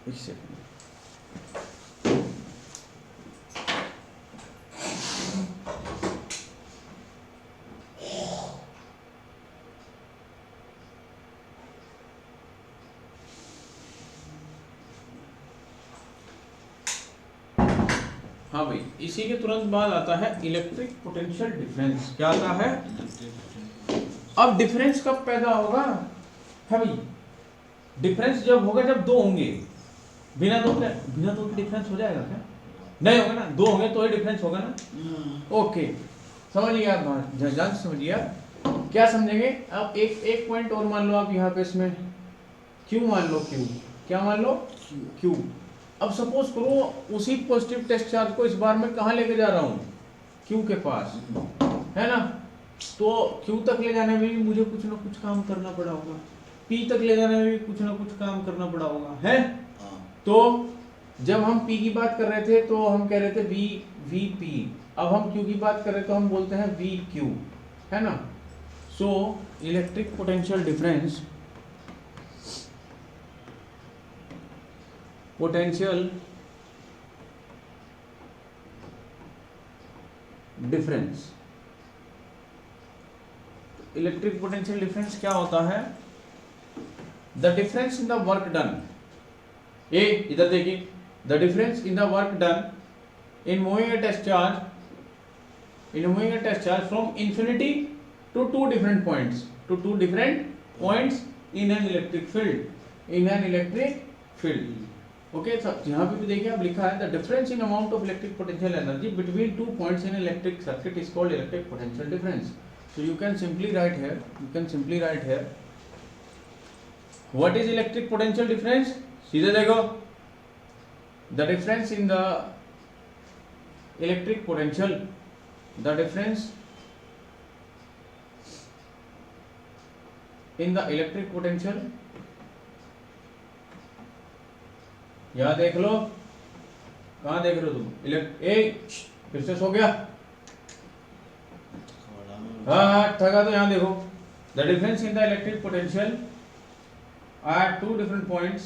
[SPEAKER 1] एक सेकंड, हाँ भाई, इसी के तुरंत बाद आता है इलेक्ट्रिक पोटेंशियल डिफरेंस। क्या आता है? अब डिफरेंस कब पैदा होगा? है भाई, डिफरेंस जब होगा जब दो होंगे। बिना दो के डिफरेंस हो जाएगा क्या? नहीं होगा ना, दो होंगे तो ही डिफरेंस होगा ना। ओके, समझ लिया आप, ध्यान से समझिए। क्या समझेंगे? अब एक पॉइंट और मान लो आप यहाँ पे, इसमें क्यू मान लो, क्यू क्या मान लो? क्यू। अब सपोज करो उसी पॉजिटिव टेस्ट चार्ज को इस बार मैं कहाँ लेके जा रहा हूँ? क्यू के पास, है ना। तो क्यू तक ले जाने में भी मुझे कुछ ना कुछ काम करना पड़ा होगा, पी तक ले जाने में भी कुछ ना कुछ काम करना पड़ा होगा, है। तो जब हम P की बात कर रहे थे तो हम कह रहे थे VP, अब हम Q की बात कर रहे हैं तो हम बोलते हैं VQ, है ना। So electric potential difference, potential difference, electric potential difference क्या होता है? The difference in the work done, ए इधर देखिए, the difference in the work done in moving a test charge, in moving a test charge from infinity to two different points in an electric field, okay. So यहाँ पे भी देखिए आप लिखा है the difference in amount of electric potential energy between 2 points in an electric circuit is called electric potential difference. So you can simply write here, what is electric potential difference? सीधे देखो, the difference in the electric potential, the difference in the electric potential, यहाँ देख लो, कहाँ देख रहे हो तुम? फिर से सो गया? हाँ थका तो यहाँ देखो, the difference in the electric potential at two different points,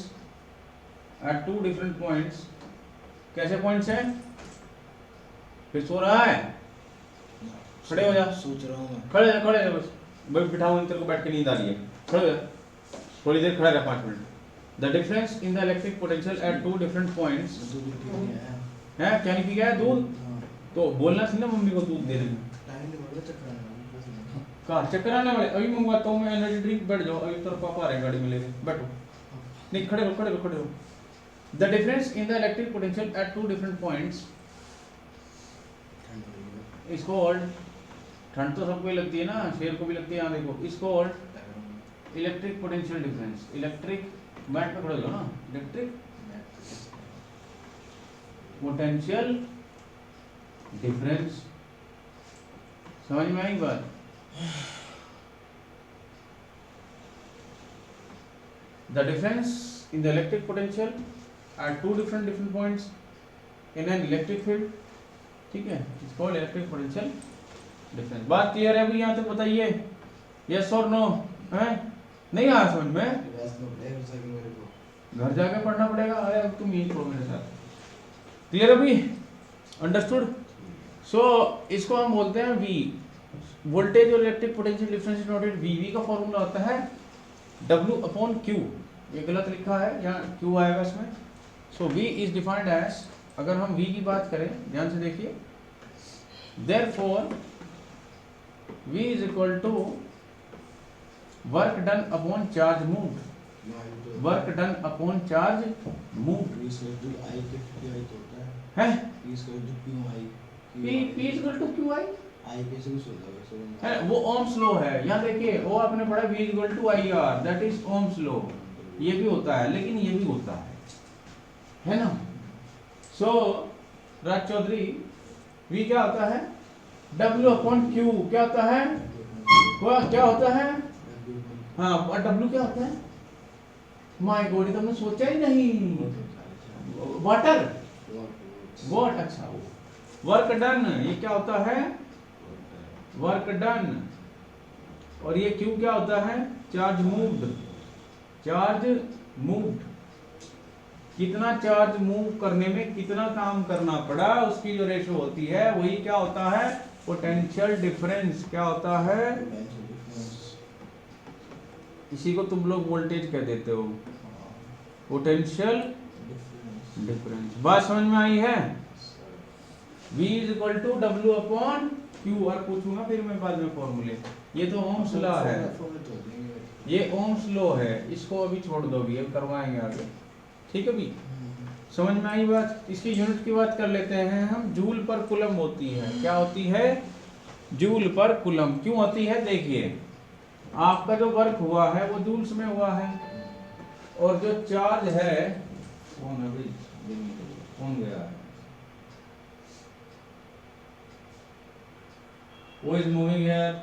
[SPEAKER 1] कैसे पॉइंट्स हैं? फिर सो रहा है? खड़े हो जा,
[SPEAKER 2] सोच रहा हूँ मैं।
[SPEAKER 1] खड़े जा बस, भाई बिठाऊं तेरे को, बैठ के नींद आ रही है, खड़े हो जा, थोड़ी देर खड़ा रह 5 minute. The difference in the electric potential at two different points, है क्या नहीं पी गया दूध? तो बोलना थी ना मम्मी को दूध दे देना। कहाँ चक्कर आने वाले? अभी मंगवाता हूँ मैं एनर्जी ड्रिंक, बैठ जाओ, अभी तेरे पापा आ रहे हैं गाड़ी में लेके, बैठो, नहीं खड़े रहो। The difference in the electric potential at two different points is called, ठंड तो सबको ही लगती है ना, शेर को भी लगती है, यहाँ देखो, is called electric potential difference. Electric, mat पे खड़े हो जाओ ना, इलेक्ट्रिक पोटेंशियल डिफरेंस, समझ में आई बात? The difference in the electric potential at two different points in an electric field, ठीक है, it's called electric potential difference. बात क्लियर है अभी यहाँ तक? बताइए यस और नो, है नहीं आया समझ में? घर जाके पढ़ना पड़ेगा। अरे अब तुम यही पढ़ो मेरे साथ, क्लियर अभी? अंडरस्टूड? सो इसको हम बोलते हैं वी, वोल्टेज और electric potential difference is noted V. V का फॉर्मूला होता है W/Q, ये गलत लिखा है, यहाँ Q आएगा इसमें। So V is defined as, अगर हम V की बात करें, ध्यान से देखिए, therefore V is equal to work done upon charge moved, work done upon charge moved है, P is equal to QI है, वो ओम्स लॉ है। यहाँ देखिए, वो आपने पढ़ा V is equal to IR, that is ohm's law. ये भी होता है, लेकिन ये भी होता है ना। सो राज चौधरी, V क्या होता है? W/Q क्या होता है? क्या होता है? हाँ, और W क्या होता है? माय गॉड, तुमने सोचा ही नहीं। वाटर, वॉट, अच्छा, वर्क डन, ये क्या होता है? Work done. और ये Q क्या होता है? Charge moved, charge moved. कितना चार्ज मूव करने में कितना काम करना पड़ा, उसकी जो रेशो होती है वही क्या होता है? Potential difference. क्या होता है? इसी को तुम लोग वोल्टेज कह देते हो, पोटेंशियल डिफरेंस। बात समझ में आई है? V is equal to W/Q, और पूछूंगा फिर मैं बाद में फॉर्मूले। ये तो ओम्स लॉ है, ये ओम्स लॉ है, इसको अभी छोड़ दो, भी अब करवाएंगे आगे, ठीक है भी? समझ में आई बात? इसकी यूनिट की बात कर लेते हैं हम। जूल पर कूलम होती है। क्या होती है? जूल पर कूलम। क्यों होती है? देखिए, आपका जो वर्क हुआ है वो जूल्स में हुआ है, और जो चार्ज है, कौन गया है, वो इज मूविंग हियर,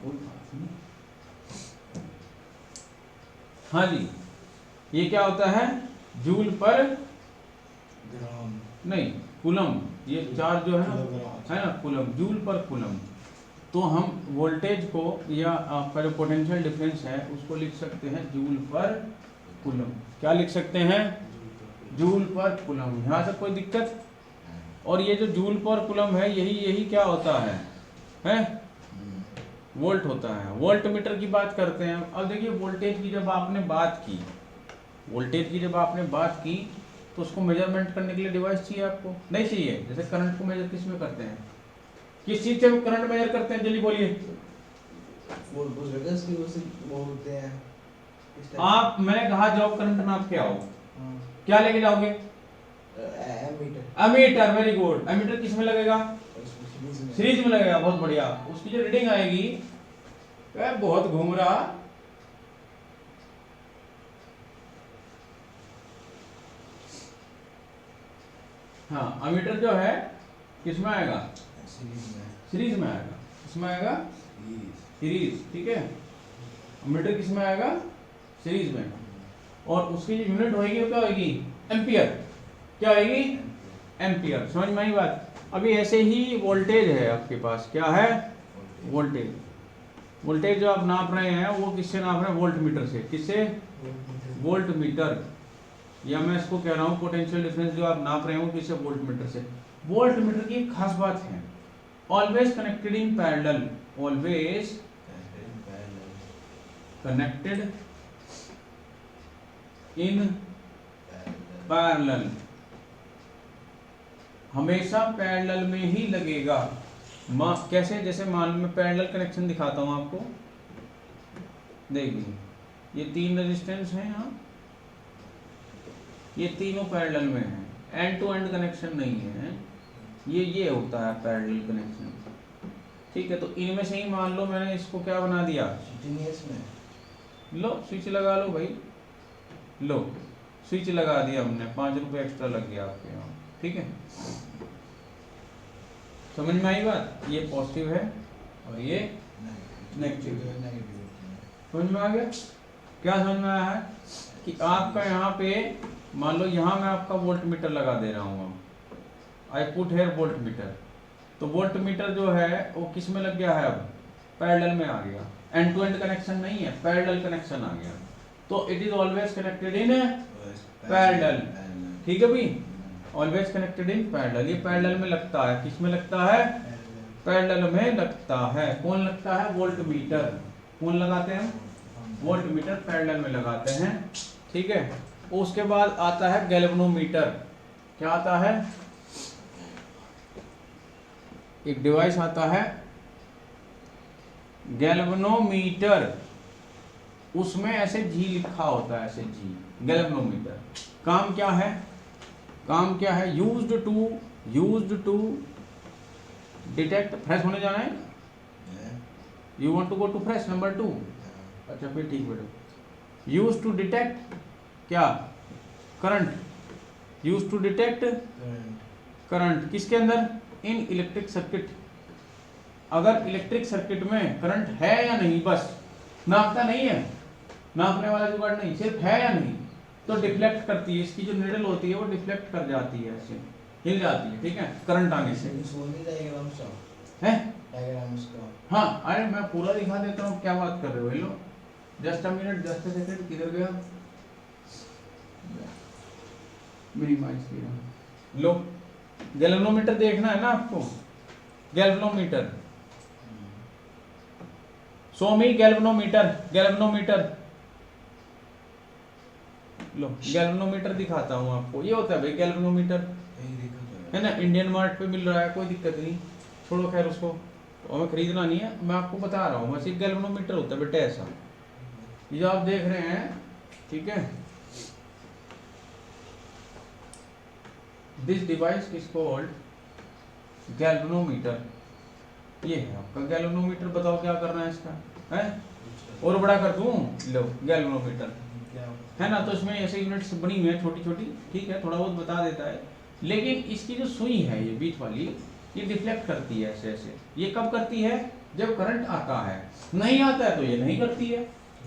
[SPEAKER 1] कोई बात नहीं, हाँ जी, ये क्या होता है, जूल पर
[SPEAKER 2] ग्राम
[SPEAKER 1] नहीं कूलम, ये चार्ज जो है ना,
[SPEAKER 2] किलोग्राम।
[SPEAKER 1] है ना, कूलम, जूल पर कूलम। तो हम वोल्टेज को या आपका जो पोटेंशियल डिफरेंस है उसको लिख सकते हैं जूल पर कूलम। क्या लिख सकते हैं, जूल पर कूलम। यहाँ से कोई दिक्कत? और ये जो जूल पर कूलम है यही क्या होता है वोल्ट होता है। वोल्ट मीटर की बात करते हैं। अब देखिए वोल्टेज की जब आपने बात की, वोल्टेज की जब आपने बात की तो उसको मेजरमेंट करने के लिए डिवाइस चाहिए आपको, नहीं चाहिए? जैसे करंट को मेजर किस में करते हैं, किस चीज से करंट मेजर करते हैं, जल्दी बोलिए।
[SPEAKER 2] उस रेगस की वो होते हैं इस टाइप
[SPEAKER 1] आप, मैंने कहा जॉब करंट नाप के आओ,
[SPEAKER 2] से। हाँ
[SPEAKER 1] क्या लेके जाओगे?
[SPEAKER 2] Ammeter.
[SPEAKER 1] Ammeter, very good. Ammeter किस में लगेगा?
[SPEAKER 2] सीरीज में।
[SPEAKER 1] सीरीज में लगेगा, बहुत बढ़िया। उसकी जो रीडिंग आएगी, बहुत घूम रहा, हाँ अमीटर जो है किस में आएगा,
[SPEAKER 2] सीरीज में।
[SPEAKER 1] सीरीज में आएगा। किसमें आएगा, सीरीज, ठीक है। अमीटर किस में आएगा, सीरीज में। और उसकी जो यूनिट होगी वो क्या होगी, एम्पियर। क्या होगी, एम्पियर। समझ में आई बात? अभी ऐसे ही वोल्टेज है आपके पास, क्या है, वोल्टेज। वोल्टेज जो आप नाप रहे हैं वो किससे नाप रहे हैं, वोल्ट मीटर से। किससे, वोल्ट मीटर। या मैं इसको कह रहा हूँ पोटेंशियल डिफरेंस जो आप नाप रहे हैं वो किससे, वोल्ट मीटर से। वोल्ट मीटर की एक खास बात है, always connected in parallel, always connected in parallel, हमेशा पैरेलल में ही लगेगा। कैसे, जैसे मान लो मैं पैरेलल कनेक्शन दिखाता हूं आपको। देखिए ये 3 रेजिस्टेंस हैं यहाँ, ये तीनों पैरेलल में हैं, एंड टू एंड कनेक्शन नहीं है, ये होता है पैरेलल कनेक्शन, ठीक है। तो इनमें से ही मान लो मैंने इसको क्या बना दिया,
[SPEAKER 2] कंटीन्यूअस में।
[SPEAKER 1] लो स्विच लगा लो भाई, लो स्विच लगा दिया हमने, 5 रुपए एक्स्ट्रा लग गया आपके यहाँ, ठीक है। समझ में आई बात? ये पॉजिटिव है और ये नेगेटिव है। समझ में आ गया? क्या समझ में आया है कि आपका यहाँ पे मान लो यहाँ मैं आपका वोल्ट मीटर लगा दे रहा हूँ, I put here voltmeter. तो वोल्ट मीटर जो है वो किस में लग गया है, अब पैरेलल में आ गया। एंड टू एंड कनेक्शन नहीं है, पैरेलल कनेक्शन आ गया। तो it is always connected in parallel, ठीक है भाई, ऑलवेज कनेक्टेड इन पैरेलल। ये पैरेलल में लगता है, किस में लगता है, पैरेलल में लगता है। कौन लगता है, वोल्ट मीटर। कौन लगाते हैं, वोल्ट मीटर पैरेलल में लगाते हैं, ठीक है। उसके बाद आता है गैल्वेनोमीटर। क्या आता है, एक डिवाइस आता है गैल्वेनोमीटर, उसमें ऐसे जी लिखा होता है, ऐसे जी, गैल्वेनोमीटर। काम क्या है, काम क्या है, यूज्ड टू डिटेक्ट, फ्रेश होने जाना है, you want to go to fresh number 2, अच्छा फिर ठीक बेटो। यूज टू डिटेक्ट क्या, current, use to detect current, किसके अंदर, इन इलेक्ट्रिक सर्किट। अगर इलेक्ट्रिक सर्किट में करंट है या नहीं, बस नापता नहीं है, नापने वाला जुगाड़ नहीं, सिर्फ है या नहीं, तो डिफ्लेक्ट करती है, इसकी जो निडल होती है वो डिफ्लेक्ट कर जाती है, ऐसे हिल जाती है, ठीक है, करंट आने से है। हाँ अरे मैं पूरा दिखा देता हूँ, क्या बात कर रहे हो, लो just a minute, just a second, किधर गया, मिनिमाइज किया। लो गैल्वेनोमीटर देखना है ना आपको, galvanometer, show me galvanometer, galvanometer, लो गैल्वेनोमीटर दिखाता हूँ आपको। ये होता है भाई गैल्वेनोमीटर, है ना, इंडियन मार्ट पे मिल रहा है, कोई दिक्कत नहीं, छोड़ो खैर उसको, तो हमें खरीदना नहीं है, मैं आपको बता रहा हूँ बस। एक गैल्वेनोमीटर होता है बेटा ऐसा, ये जो आप देख रहे हैं, ठीक है। This device is called galvanometer. ये है आपका गैल्वेनोमीटर, बताओ क्या करना है इसका, है और बड़ा कर दूं, लो गैल्वेनोमीटर, है ना। तो इसमें ऐसे यूनिट्स बनी हुई है छोटी छोटी, ठीक है, थोड़ा बहुत बता देता है, लेकिन इसकी जो सुई है ये बीच वाली, ये डिफ्लेक्ट करती है ऐसे ऐसे। ये कब करती है, जब करंट आता है, नहीं आता है तो ये नहीं करती है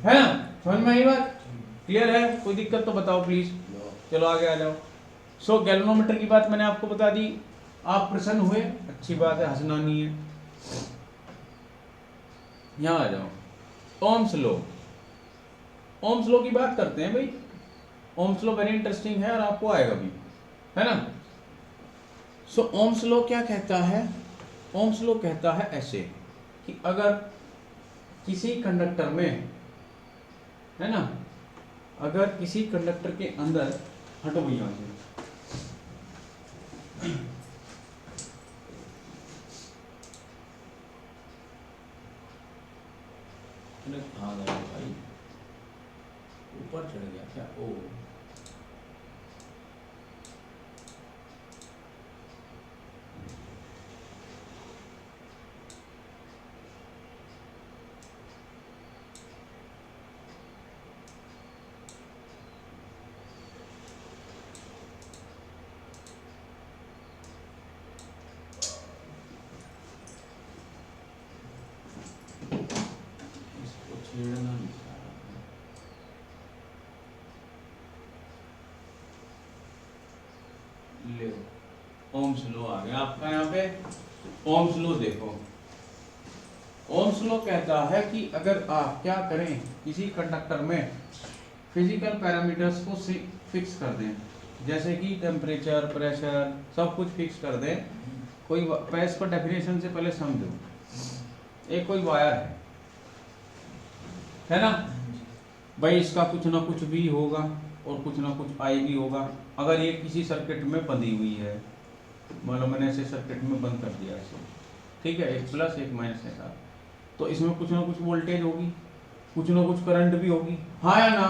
[SPEAKER 1] ना। समझ में आई बात, क्लियर है? कोई दिक्कत तो बताओ प्लीज।
[SPEAKER 2] No.
[SPEAKER 1] चलो आगे आ जाओ। सो गैल्वेनोमीटर की बात मैंने आपको बता दी, आप प्रसन्न हुए, अच्छी बात है, हंसना नहीं है। यहाँ आ जाओ, ओम्स लॉ। ओम्स लॉ की बात करते हैं भाई। ओम्स लॉ वेरी इंटरेस्टिंग है और आपको आएगा भी, है ना। सो ओम्स लॉ क्या कहता है? ओम्स लॉ कहता है ऐसे कि अगर किसी कंडक्टर में, है ना, अगर किसी कंडक्टर के अंदर, हटो भैया से, कहाँ गया भाई, ऊपर चढ़ गया क्या? ओ इसको छेड़ना नहीं सारा। ले ओम्स लॉ आ गया आपका यहाँ पे। ओम्स लॉ देखो, ओम्स लॉ कहता है कि अगर आप क्या करें, किसी कंडक्टर में फिजिकल पैरामीटर्स को फिक्स कर दें, जैसे कि टेम्परेचर, प्रेशर, सब कुछ फिक्स कर दें। कोई पैस पर डेफिनेशन से पहले समझो, एक कोई वायर है ना भाई, इसका कुछ ना कुछ भी होगा और कुछ ना कुछ आई भी होगा। अगर ये किसी सर्किट में बंधी हुई है, मान लो मैंने ऐसे सर्किट में बंद कर दिया इसे, ठीक है, एक प्लस एक माइनस के साथ, तो इसमें कुछ ना कुछ वोल्टेज होगी, कुछ ना कुछ करंट भी होगी, हाँ या ना।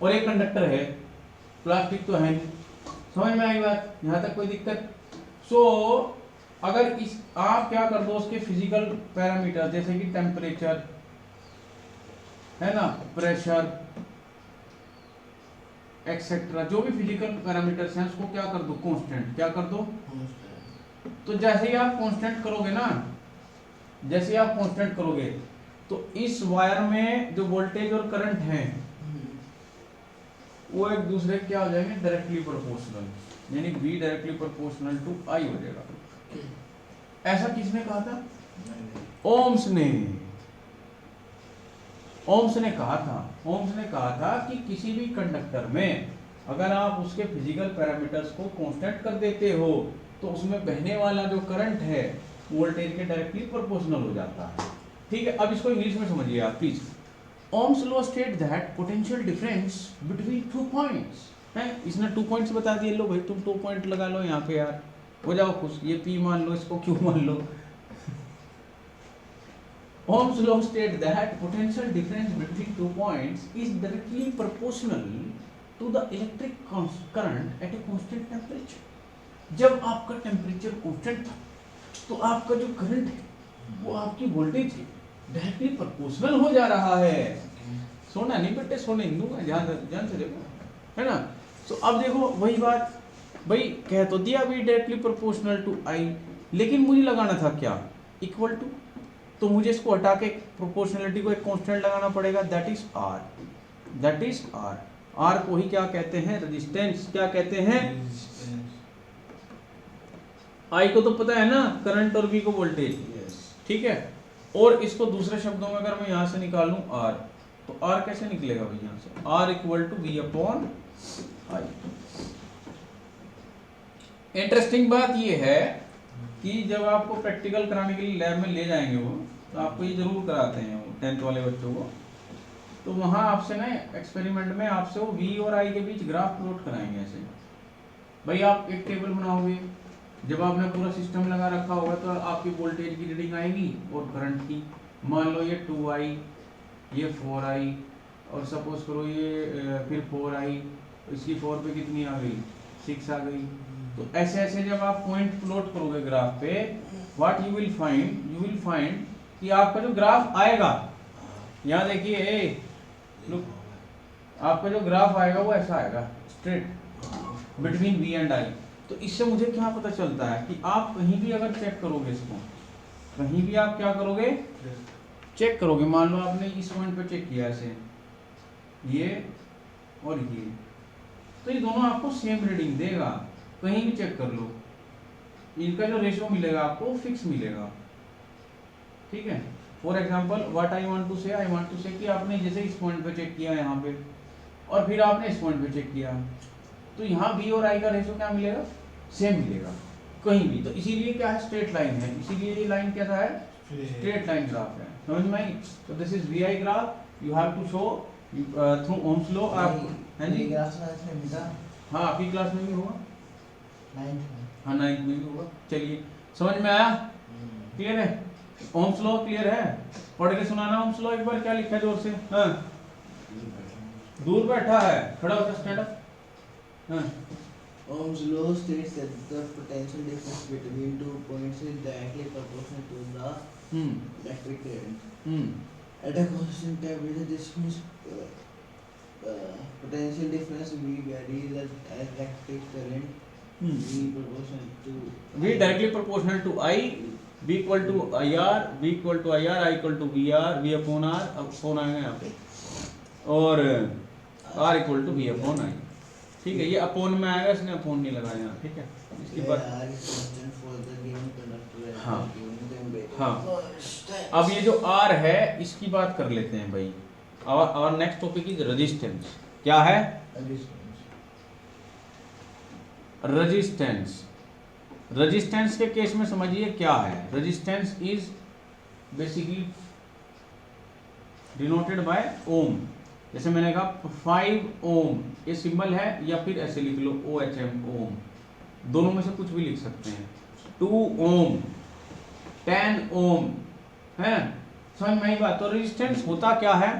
[SPEAKER 1] और एक कंडक्टर है, प्लास्टिक तो है नहीं, समझ में आई बात? यहाँ तक कोई दिक्कत? सो अगर इस आप क्या कर दो, उसके फिजिकल पैरामीटर जैसे कि टेम्परेचर, है ना, प्रेशर एक्सेट्रा, जो भी फिजिकल पैरामीटर्स हैं उसको क्या कर दो, कांस्टेंट। क्या कर दो? तो जैसे ही आप कांस्टेंट करोगे ना, जैसे ही आप कांस्टेंट करोगे तो इस वायर में जो वोल्टेज और करंट हैं वो एक दूसरे क्या हो जाएंगे, डायरेक्टली प्रोपोर्शनल, यानी V directly proportional to I हो जाएगा। ऐसा किसने कहा था? ओम्स ने। ओम्स ने कहा था, ओम्स ने कहा था कि किसी भी कंडक्टर में अगर आप उसके फिजिकल पैरामीटर्स को कांस्टेंट कर देते हो तो उसमें बहने वाला जो करंट है वोल्टेज के डायरेक्टली प्रोपोर्शनल हो जाता है। ठीक है, अब इसको इंग्लिश में समझिए आप please. Ohm's law state that potential difference between two points है। इसने 2 पॉइंट्स बता दिए, लो भाई तुम 2 पॉइंट लगा लो यहाँ पे यार, हो जाओ खुश। ये P मान लो, इसको Q मान लो। Ohm's law states that potential difference between 2 points is directly proportional to the electric current at a constant temperature. जब आपका टेम्परेचर कांस्टेंट था तो आपका जो करंट है वो आपकी वोल्टेज से डायरेक्टली प्रोपोर्शनल हो जा रहा है। सोना नहीं बेटे, सोने हिंदू है, ध्यान से देखो, है ना। तो अब देखो वही बात, भाई कह तो दिया भी डायरेक्टली प्रोपोर्शनल टू आई, लेकिन मुझे लगाना था क्या, इक्वल टू। तो मुझे इसको हटा के प्रोपोर्शनलिटी को एक कांस्टेंट लगाना पड़ेगा, that is R, that is R. R को ही क्या कहते हैं, रेजिस्टेंस। क्या कहते हैं? आई को तो पता है ना, करंट, और वी को वोल्टेज, ठीक है। और इसको दूसरे शब्दों में अगर मैं यहां से निकालूं आर, तो आर कैसे निकलेगा भाई यहां से, R equal to V upon I. Interesting बात ये है कि जब आपको प्रैक्टिकल कराने के लिए लैब में ले जाएंगे वो, तो आपको ये जरूर कराते हैं वो 10th वाले बच्चों को, तो वहाँ आपसे ना एक्सपेरिमेंट में आपसे वो V और I के बीच ग्राफ प्लॉट कराएंगे ऐसे। भाई आप एक टेबल बनाओगे, जब आपने पूरा सिस्टम लगा रखा होगा तो आपकी वोल्टेज की रीडिंग आएगी और करंट की। मान लो ये 2I, ये 4I, और सपोज करो ये फिर 4I, इसकी 4 पे कितनी आ गई, 6 आ गई। तो ऐसे ऐसे जब आप पॉइंट प्लॉट करोगे ग्राफ पे, व्हाट यू विल फाइंड कि आपका जो ग्राफ आएगा, यहाँ देखिए लुक, आपका जो ग्राफ आएगा वो ऐसा आएगा, straight between V and I। तो इससे मुझे क्या पता चलता है कि आप कहीं भी अगर चेक करोगे इसको, कहीं भी आप क्या करोगे, चेक करोगे, मान लो आपने इस पॉइंट पे चेक किया ऐसे, ये और ये, तो ये दोनों आपको सेम रीडिंग देगा, कहीं भी चेक कर लो, इनका जो रेशियो मिलेगा आपको फिक्स मिलेगा, ठीक है। For example what I want to say कि आपने जैसे इस पॉइंट पे चेक किया यहाँ पे और फिर आपने इस पॉइंट पे चेक किया, तो यहाँ बी और आई का रेशियो क्या मिलेगा, सेम मिलेगा कहीं भी। तो इसीलिए क्या है, स्ट्रेट लाइन है, इसीलिए ये लाइन कैसा है, स्ट्रेट लाइन ग्राफ है, समझ में आई। तो this is V I graph, you have to show through Ohm's law. आप हैं जी, हाँ आपकी क्लास में भी होगा, हाँ 9th में भी होगा। चलिए समझ में आया, क्लियर है, ओम्स लॉ क्लियर है, पढ़ के सुनाना ओम्स लॉ एक बार, क्या लिखा है जोर से। हाँ दूर बैठा है, खड़ा होकर स्टैंड अप। हाँ
[SPEAKER 2] Ohm's law states that the potential difference between 2 points is directly proportional to the electric current. At a constant temperature, this means potential difference V varies as electric current V proportional to
[SPEAKER 1] V directly proportional to I, V equal to IR, V equal to IR, I equal to VR, V upon R, अब phone आएगा यहाँ पे, और R equal to V upon I, ठीक है। ये upon में आएगा, इसने अपोन नहीं लगाया यहाँ, ठीक है। इसके बाद हाँ हाँ, अब ये जो R है इसकी बात कर लेते हैं भाई। और नेक्स्ट टॉपिक इज रेजिस्टेंस। क्या है रेजिस्टेंस? रेजिस्टेंस के केस में समझिए क्या है, resistance is basically denoted by ohm. जैसे मैंने कहा 5 ओम, ये सिंबल है, या फिर ऐसे लिख लो OHM, ओम, दोनों में से कुछ भी लिख सकते हैं। 2 ओम, 10 ओम, है समझ में आई बात। तो रेजिस्टेंस होता क्या है,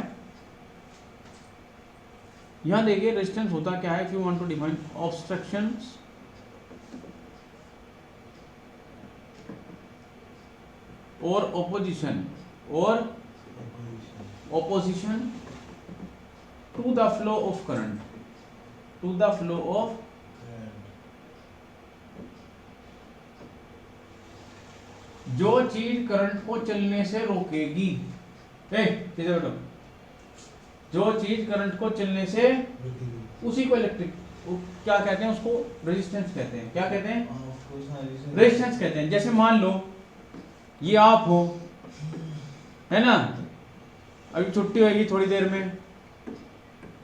[SPEAKER 1] यहां देखिए रेजिस्टेंस होता क्या है। If you want to define obstructions और opposition to the flow of current, जो चीज करंट को चलने से रोकेगी, किधर बैठो, जो चीज करंट को चलने से उसी को इलेक्ट्रिक क्या कहते हैं, उसको रेजिस्टेंस कहते हैं। क्या कहते हैं, रेजिस्टेंस कहते हैं। जैसे मान लो ये आप हो, है ना, अभी छुट्टी होगी थोड़ी देर में,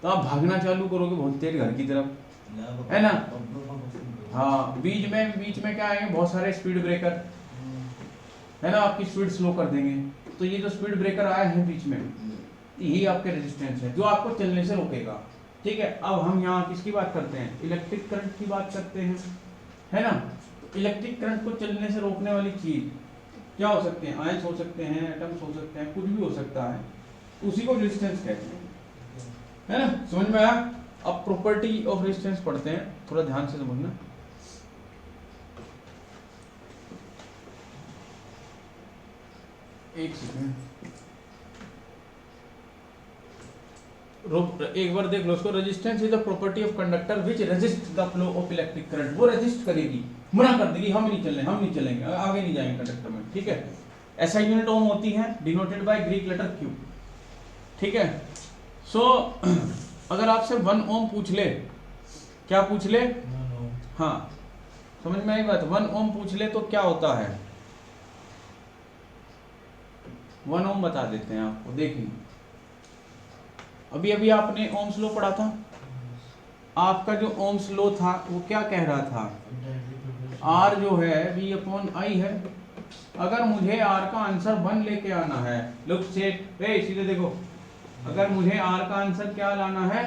[SPEAKER 1] तो आप भागना चालू करोगे बहुत तेज घर की तरफ, है ना। हाँ बीच में क्या आएंगे, बहुत सारे स्पीड ब्रेकर, है ना, आपकी स्पीड स्लो कर देंगे। तो ये जो स्पीड ब्रेकर आए हैं बीच में, यही आपके रेजिस्टेंस है जो आपको चलने से रोकेगा, ठीक है। अब हम यहाँ किसकी बात करते हैं, इलेक्ट्रिक करंट की बात करते हैं, है ना। इलेक्ट्रिक करंट को चलने से रोकने वाली चीज क्या हो सकते हैं, आयंस हो सकते हैं, एटम्स हो सकते हैं, कुछ भी हो सकता है, उसी को रेजिस्टेंस कहते हैं, है ना। समझ में आया। अब प्रॉपर्टी ऑफ रेजिस्टेंस पढ़ते हैं, थोड़ा ध्यान से समझना। एक सेकंड, एक बार देख लो इसको। Resistance is the property of conductor which resist the flow of electric current. वो रेजिस्ट करेगी, मना कर देगी, हम नहीं चलेंगे, आगे नहीं जाएंगे कंडक्टर में, ठीक है। ऐसा यूनिट ओम होती है, denoted by Greek letter Q, ठीक है। सो अगर आपसे 1 ओम पूछ ले, क्या पूछ ले, हाँ समझ में आई बात, 1 ओम पूछ ले तो क्या होता है, 1 ओम बता देते हैं आपको। देखिए अभी आपने ओम्स लॉ पढ़ा था, आपका जो ओम्स लॉ था वो क्या कह रहा था, R जो है V अपॉन I है। अगर मुझे R का आंसर 1 लेके आना है, लुक स्ट्रेट, सीधे देखो, अगर मुझे R का आंसर क्या लाना है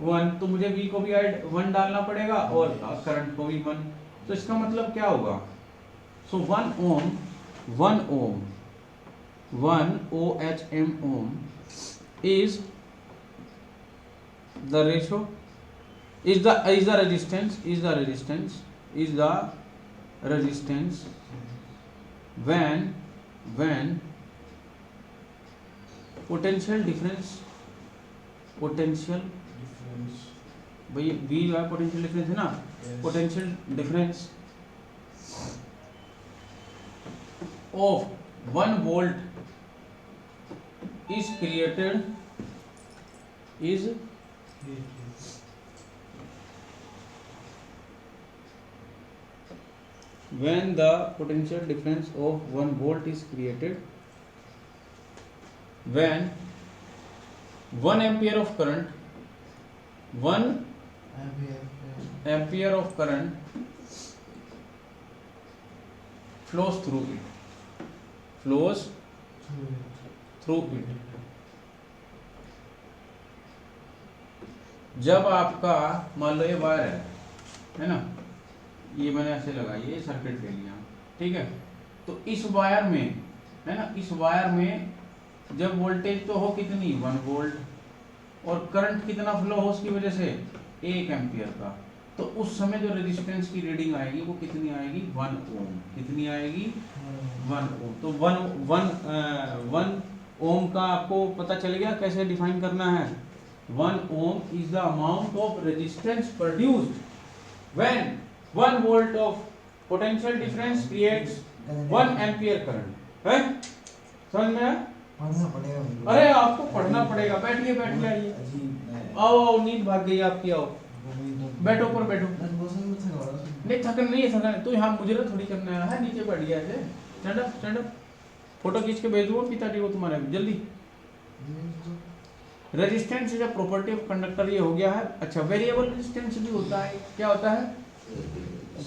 [SPEAKER 1] 1, तो मुझे V को भी 1 डालना पड़ेगा और करंट को भी 1। तो इसका मतलब क्या होगा, सो 1 OHM ohm is the ratio, is the resistance when potential difference भाई V जो है पोटेंशियल डिफरेंस है ना, potential difference of 1 volt is created when the potential difference of 1 volt is created, when 1 ampere of current, 1 ampere of current flows through it. जब आपका मान लो ये wire है ना, ये मैंने ऐसे लगाई, ये सर्किट ले लिया, ठीक है। तो इस वायर में है ना, इस वायर में जब वोल्टेज तो हो कितनी 1 वोल्ट, और करंट कितना फ्लो हो उसकी वजह से 1 एम्पियर का, तो उस समय जो रेजिस्टेंस की रीडिंग आएगी वो कितनी आएगी 1 ओम। कितनी आएगी 1 ओम। तो 1 ओम का आपको पता चल गया कैसे डिफाइन करना है। 1 ohm is the amount of resistance produced when 1 volt of potential difference creates 1 ampere current। है समझ में आया?
[SPEAKER 2] पढ़ना पड़ेगा मुझे।
[SPEAKER 1] अरे आपको पढ़ना पड़ेगा, बैठिए बैठिए, आइए, आओ नींद भाग गई आपकी, आओ बैठो, ऊपर बैठो। नहीं थकन नहीं है, थकन तो यहाँ मुझे ना थोड़ी करना है, नीचे बैठ गया ऐसे। Stand up, stand up, photo खींच के भेज दूंगा पिताजी को तुम्हारे, जल्दी। Resistance is a property of conductor, ये हो गया है। अच्छा, वेरिएबल रेजिस्टेंस भी होता है, क्या होता है?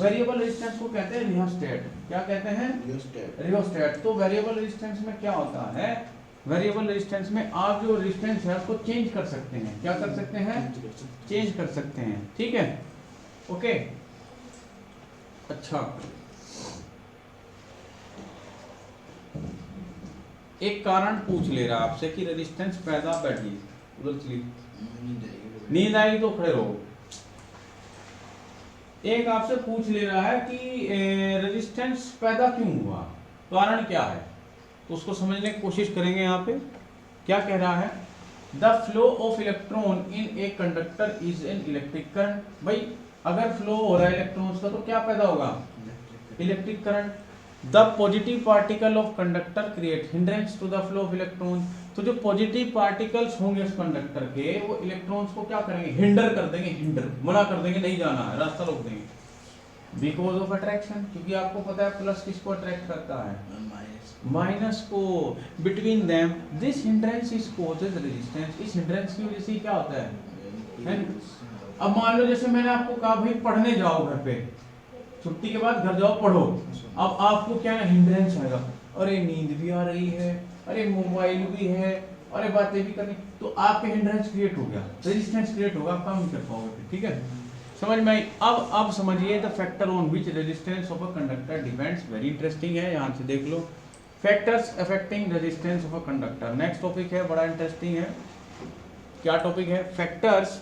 [SPEAKER 1] वेरिएबल रेजिस्टेंस को कहते हैं रियोस्टेट। क्या कहते हैं? रियोस्टेट। तो वेरिएबल रेजिस्टेंस में क्या होता है? वेरिएबल रेजिस्टेंस में आप जो रेजिस्टेंस है उसको चेंज कर सकते हैं। क्या कर सकते हैं? चेंज कर सकते हैं, ठीक है, ओके। अच्छा, एक कारण पूछ ले रहा आपसे कि रेजिस्टेंस पैदा, बैठिए उधर चलिए, नींद आएगी तो खड़े रहो। एक आपसे पूछ ले रहा है कि रेजिस्टेंस पैदा क्यों हुआ, कारण क्या है, तो उसको समझने की कोशिश करेंगे। यहाँ पे क्या कह रहा है? The flow of electron in a conductor is an electric current. भाई अगर फ्लो हो रहा है इलेक्ट्रॉन्स का तो क्या पैदा होगा? Electric current. The positive particle of conductor create hindrance to the flow of electron. तो जो पॉजिटिव पार्टिकल्स होंगे उस कंडक्टर के, वो इलेक्ट्रॉन्स को क्या करेंगे? हिंडर कर देंगे, हिंडर मना कर देंगे, नहीं जाना है, रास्ता रोक देंगे। बिकॉज ऑफ अट्रैक्शन, क्योंकि आपको पता है प्लस किसको अट्रैक्ट करता है? माइनस को। Between them this hindrance is causes resistance. इस हिंड्रेंस की वजह से क्या होता है? अब मान लो जैसे मैंने आपको कहा भाई पढ़ने जाओ, घर पे छुट्टी के बाद घर जाओ पढ़ो। अब आपको क्या है? हिंड्रेंस आएगा, अरे नींद भी आ रही है, अरे मोबाइल भी है, अरे बातें भी करनी, तो आपके हिंड्रेंस क्रिएट हो गया, रेजिस्टेंस क्रिएट होगा, आप काम नहीं कर पाओगे, ठीक है। समझ में आई? अब समझिए the factor on which resistance of a conductor depends. Very interesting है, यहाँ से देख लो। Factors affecting resistance of a conductor. Next topic है, बड़ा इंटरेस्टिंग है। क्या टॉपिक है? फैक्टर्स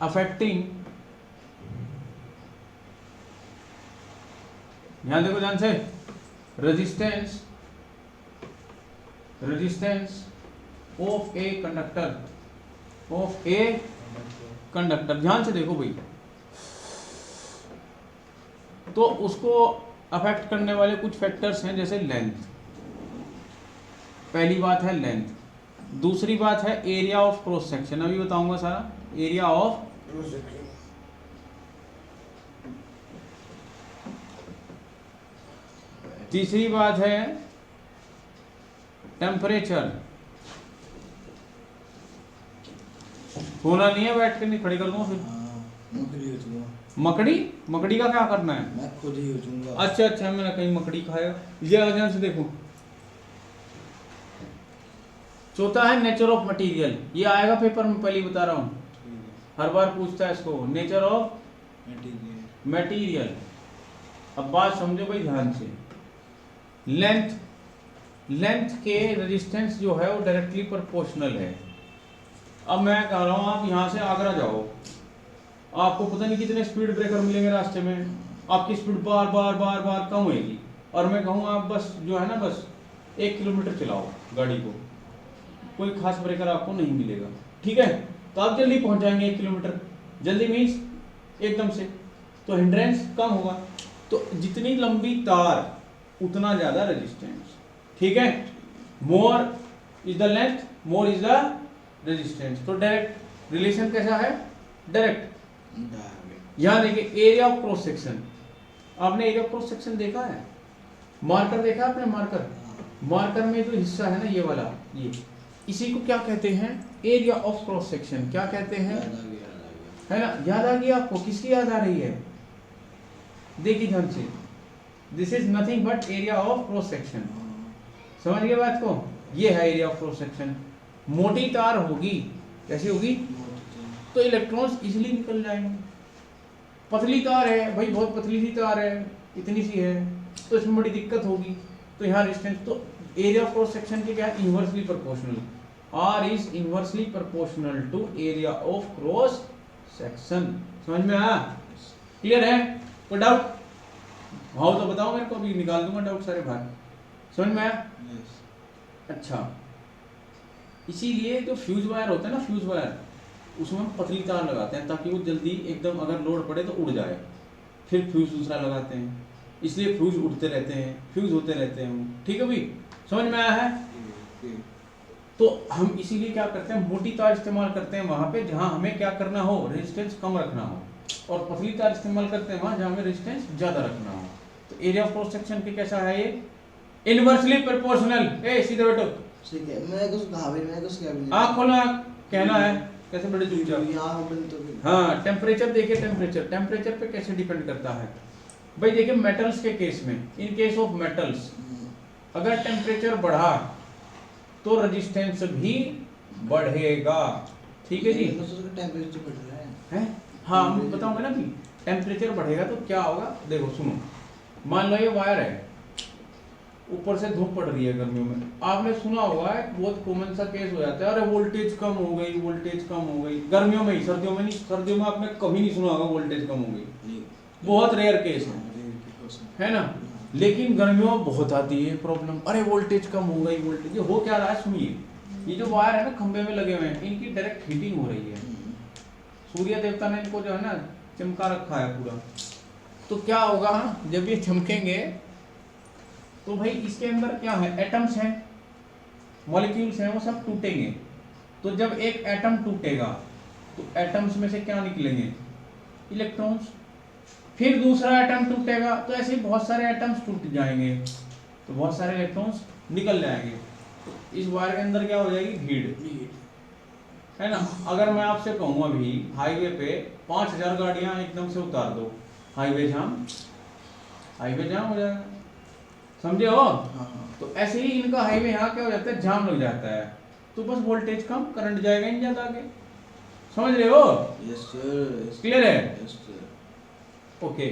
[SPEAKER 1] अफेक्टिंग, ध्यान देखो ध्यान से, रेजिस्टेंस ऑफ ए कंडक्टर, ध्यान से देखो भाई। तो उसको अफेक्ट करने वाले कुछ फैक्टर्स हैं, जैसे लेंथ, पहली बात है लेंथ, दूसरी बात है एरिया ऑफ क्रॉस सेक्शन, अभी बताऊंगा सारा, एरिया ऑफ, तीसरी बात है टेम्परेचर, सोना नहीं है, बैठ कर नहीं, खड़ी कर दूंगा फिर। मकड़ी का क्या करना है?
[SPEAKER 2] मैं खुद ही उठूंगा।
[SPEAKER 1] अच्छा, मैंने कहीं मकड़ी खाया। ये ध्यान से देखो, चौथा है नेचर ऑफ मटेरियल। ये आएगा पेपर में, पहले बता रहा हूँ, हर बार पूछता है इसको, नेचर ऑफ मटेरियल। अब बात समझो भाई ध्यान से। लेंथ के रेजिस्टेंस जो है वो डायरेक्टली प्रोपोर्शनल है। अब मैं कह रहा हूँ आप यहाँ से आगरा जाओ, आपको पता नहीं कितने स्पीड ब्रेकर मिलेंगे रास्ते में, आपकी स्पीड बार बार कम होगी, और मैं कहूँ आप बस जो है ना बस 1 किलोमीटर चलाओ गाड़ी को, कोई खास ब्रेकर आपको नहीं मिलेगा, ठीक है। तो आप जल्दी पहुँच जाएंगे 1 किलोमीटर, जल्दी मीन्स एकदम से, तो हिंड्रेंस कम होगा। तो जितनी लंबी तार उतना ज्यादा रेजिस्टेंस, ठीक है। More is the length, more is the resistance. तो डायरेक्ट रिलेशन कैसा है? डायरेक्ट, यहाँ देखिए एरिया ऑफ क्रॉस सेक्शन, आपने एरिया ऑफ क्रॉस सेक्शन देखा है, मार्कर देखा है आपने, मार्कर, मार्कर में जो हिस्सा है ना ये वाला, ये इसी को क्या कहते हैं, एरिया ऑफ क्रॉस सेक्शन, क्या कहते हैं, है ना, याद आ गया आपको, किसकी याद आ रही है, देखिए ध्यान से, this is nothing but area of cross section, समझ गए बात को, ये है एरिया ऑफ क्रॉस सेक्शन। मोटी तार होगी, कैसी होगी, तो इलेक्ट्रॉन्स इजीली निकल जाएंगे, पतली तार है भाई, बहुत पतली सी तार है, इतनी सी है, तो इसमें बड़ी दिक्कत होगी, तो यहाँ रेजिस्टेंस, तो एरिया ऑफ क्रॉस सेक्शन के क्या है, inversely proportional, R is inversely proportional to area of cross section, समझ में आया, क्लियर है, कोई डाउट, हाँ तो बताओ मेरे को, अभी निकाल दूंगा डाउट सारे बाहर, समझ में आया, अच्छा, इसीलिए जो फ्यूज वायर होता है ना, फ्यूज वायर, उसमें हम पतली तार लगाते हैं ताकि वो जल्दी एकदम अगर लोड पड़े तो उड़ जाए, फिर फ्यूज दूसरा लगाते हैं, इसलिए फ्यूज उड़ते रहते हैं, फ्यूज होते रहते हैं, ठीक है भाई, समझ में आया है, तो हम इसीलिए क्या करते हैं, मोटी तार इस्तेमाल करते हैं वहां पे जहां हमें क्या करना हो, रेजिस्टेंस कम रखना हो, और पतली तार इस्तेमाल करते हैं वहां जहां हमें रेजिस्टेंस ज्यादा रखना हो, तो एरिया ऑफ क्रॉस सेक्शन के कैसा है ये, इनवर्सली प्रोपोर्शनल, ए सीधे बैठो,
[SPEAKER 2] ठीक है, मैंने कुछ कहा भी, मैंने कुछ क्या भी नहीं,
[SPEAKER 1] आँख खोलना, कहना है, कैसे बड़े चुपचाप,
[SPEAKER 2] यहाँ बंद तो भी,
[SPEAKER 1] हाँ टेम्परेचर देखिए, टेम्परेचर पे कैसे डिपेंड करता है भाई, देखिए मेटल्स के केस में, इन केस ऑफ मेटल्स अगर टेम्परेचर बढ़ा तो रेजिस्टेंस भी बढ़ेगा, ठीक है जी,
[SPEAKER 2] टेम्परेचर बढ़ रहा है,
[SPEAKER 1] हैं, हाँ मैं बताऊंगा ना कि टेम्परेचर बढ़ेगा तो क्या होगा, देखो सुनो, मान लो ये वायर है, ऊपर से धूप पड़ रही है गर्मियों में, आपने सुना होगा बहुत कॉमन सा केस हो जाता है, अरे वोल्टेज कम हो गई, वोल्टेज कम हो गई, गर्मियों में ही, सर्दियों में नहीं, सर्दियों में आपने कभी नहीं सुना होगा वोल्टेज कम हो गई, बहुत रेयर केस है ना, लेकिन गर्मियों में बहुत आती है प्रॉब्लम, अरे वोल्टेज कम हो गई, वोल्टेज, ये हो क्या रहा है सुनिए, ये जो वायर है ना खंबे में लगे हुए हैं, इनकी डायरेक्ट हीटिंग हो रही है, सूर्य देवता ने इनको जो है ना चमका रखा है पूरा, तो क्या होगा जब ये चमकेंगे तो भाई इसके अंदर क्या है, एटम्स हैं, मॉलिक्यूल्स हैं, वो सब टूटेंगे, तो जब एक एटम टूटेगा तो एटम्स में से क्या निकलेंगे, इलेक्ट्रॉन्स, फिर दूसरा एटम टूटेगा तो ऐसे ही बहुत सारे एटम्स टूट जाएंगे, तो बहुत सारे इलेक्ट्रॉन्स निकल जाएंगे, तो इस वायर के अंदर क्या हो जाएगी, भीड़, है ना, अगर मैं आपसे कहूँ अभी हाईवे पे 5000 गाड़ियां एकदम से उतार दो, हाईवे जाम हो जाएगा, समझे हो, तो ऐसे ही इनका हाईवे यहाँ क्या हो जाता है, जाम लग जाता है, तो बस वोल्टेज कम, करंट जाएगा नहीं ज्यादा आगे, समझ रहे हो,
[SPEAKER 2] यस सर,
[SPEAKER 1] क्लियर है,
[SPEAKER 2] यस सर,
[SPEAKER 1] ओके,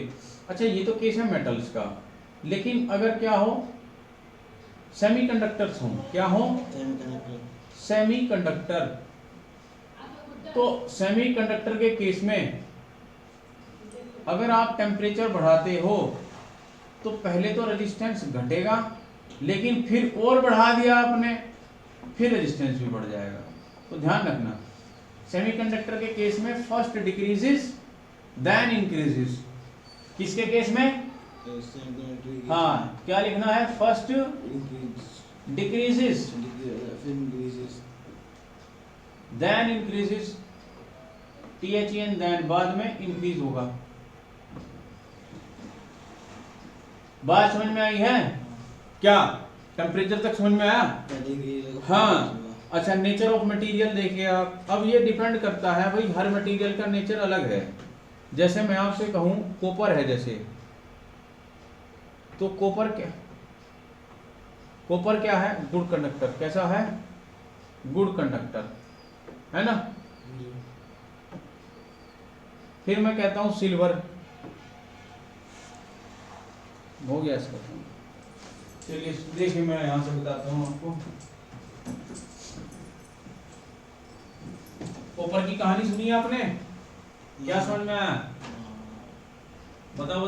[SPEAKER 1] अच्छा ये तो केस है मेटल्स का, लेकिन अगर क्या हो, सेमीकंडक्टर्स हो, क्या हो, सेमीकंडक्टर, तो सेमीकंडक्टर के केस में अगर आप टेम्परेचर बढ़ाते हो तो पहले तो रेजिस्टेंस घटेगा, लेकिन फिर और बढ़ा दिया आपने, फिर रेजिस्टेंस भी बढ़ जाएगा, तो ध्यान रखना, सेमीकंडक्टर के केस में फर्स्ट डिक्रीजेस देन इंक्रीजेस, किसके केस में, हाँ क्या लिखना है, first decreases then increases, THEN then, बाद में इंक्रीज होगा, बात समझ में आई है क्या, टेम्परेचर तक समझ में आया, हाँ, अच्छा नेचर ऑफ मटेरियल देखिए आप, अब ये डिपेंड करता है भाई, हर मटेरियल का नेचर अलग है, जैसे मैं आपसे कहूँ कॉपर है जैसे, तो कॉपर क्या है, गुड कंडक्टर, कैसा है, गुड कंडक्टर, है ना, फिर मैं कहता हूं सिल्वर, हो गया इसका, चलिए देखिए मैं यहां से बताता हूं आपको, कॉपर की कहानी सुनी है आपने, क्या समझ में आया, बताओ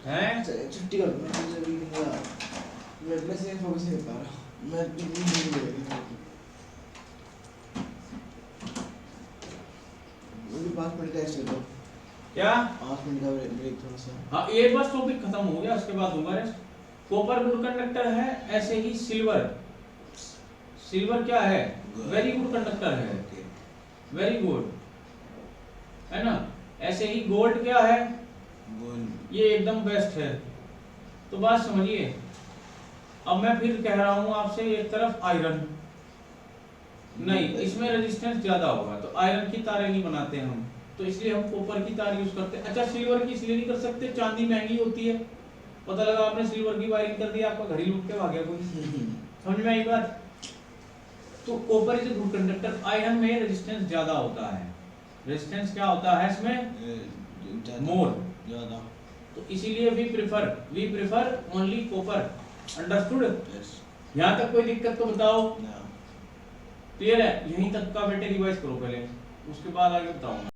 [SPEAKER 1] हैं,
[SPEAKER 2] छुट्टी कर, मैं से फोकस नहीं कर पा रहा, मैं मुझे 5 मिनट टेस्ट कर दो,
[SPEAKER 1] क्या
[SPEAKER 2] 5 मिनट का ब्रेक थोड़ा सा,
[SPEAKER 1] हाँ ये बस टॉपिक खत्म हो गया, उसके बाद दूंगा रेस्ट, कॉपर गुड कंडक्टर है, ऐसे ही सिल्वर क्या है, वेरी गुड कंडक्टर है, वेरी गुड, है ना। ऐसे ही गोल्ड क्या है,
[SPEAKER 2] गोल्ड
[SPEAKER 1] ये एकदम बेस्ट है। तो बात समझिए। अब मैं फिर कह रहा हूं आपसे, एक तरफ आयरन, नहीं इसमें रेजिस्टेंस ज्यादा होगा, तो आयरन की तारें नहीं बनाते हम, तो इसलिए हम कॉपर की तार यूज करते हैं। अच्छा सिल्वर की इसलिए नहीं कर सकते, चांदी महंगी होती है, पता लगा आपने सिल्वर की वायरिंग कर दी, आपका घर ही लूट के भाग गया कोई। समझ में आई बात। तो copper is a good conductor. Iron में रेजिस्टेंस ज्यादा होता है, रेजिस्टेंस क्या होता है इसमें, मोर
[SPEAKER 2] ज्यादा,
[SPEAKER 1] तो इसीलिए we prefer only copper. Understood. यहाँ तक कोई दिक्कत तो बताओ, क्लियर है। यहीं तक का बेटे रिवाइज करो पहले, उसके बाद आगे बताऊंगा।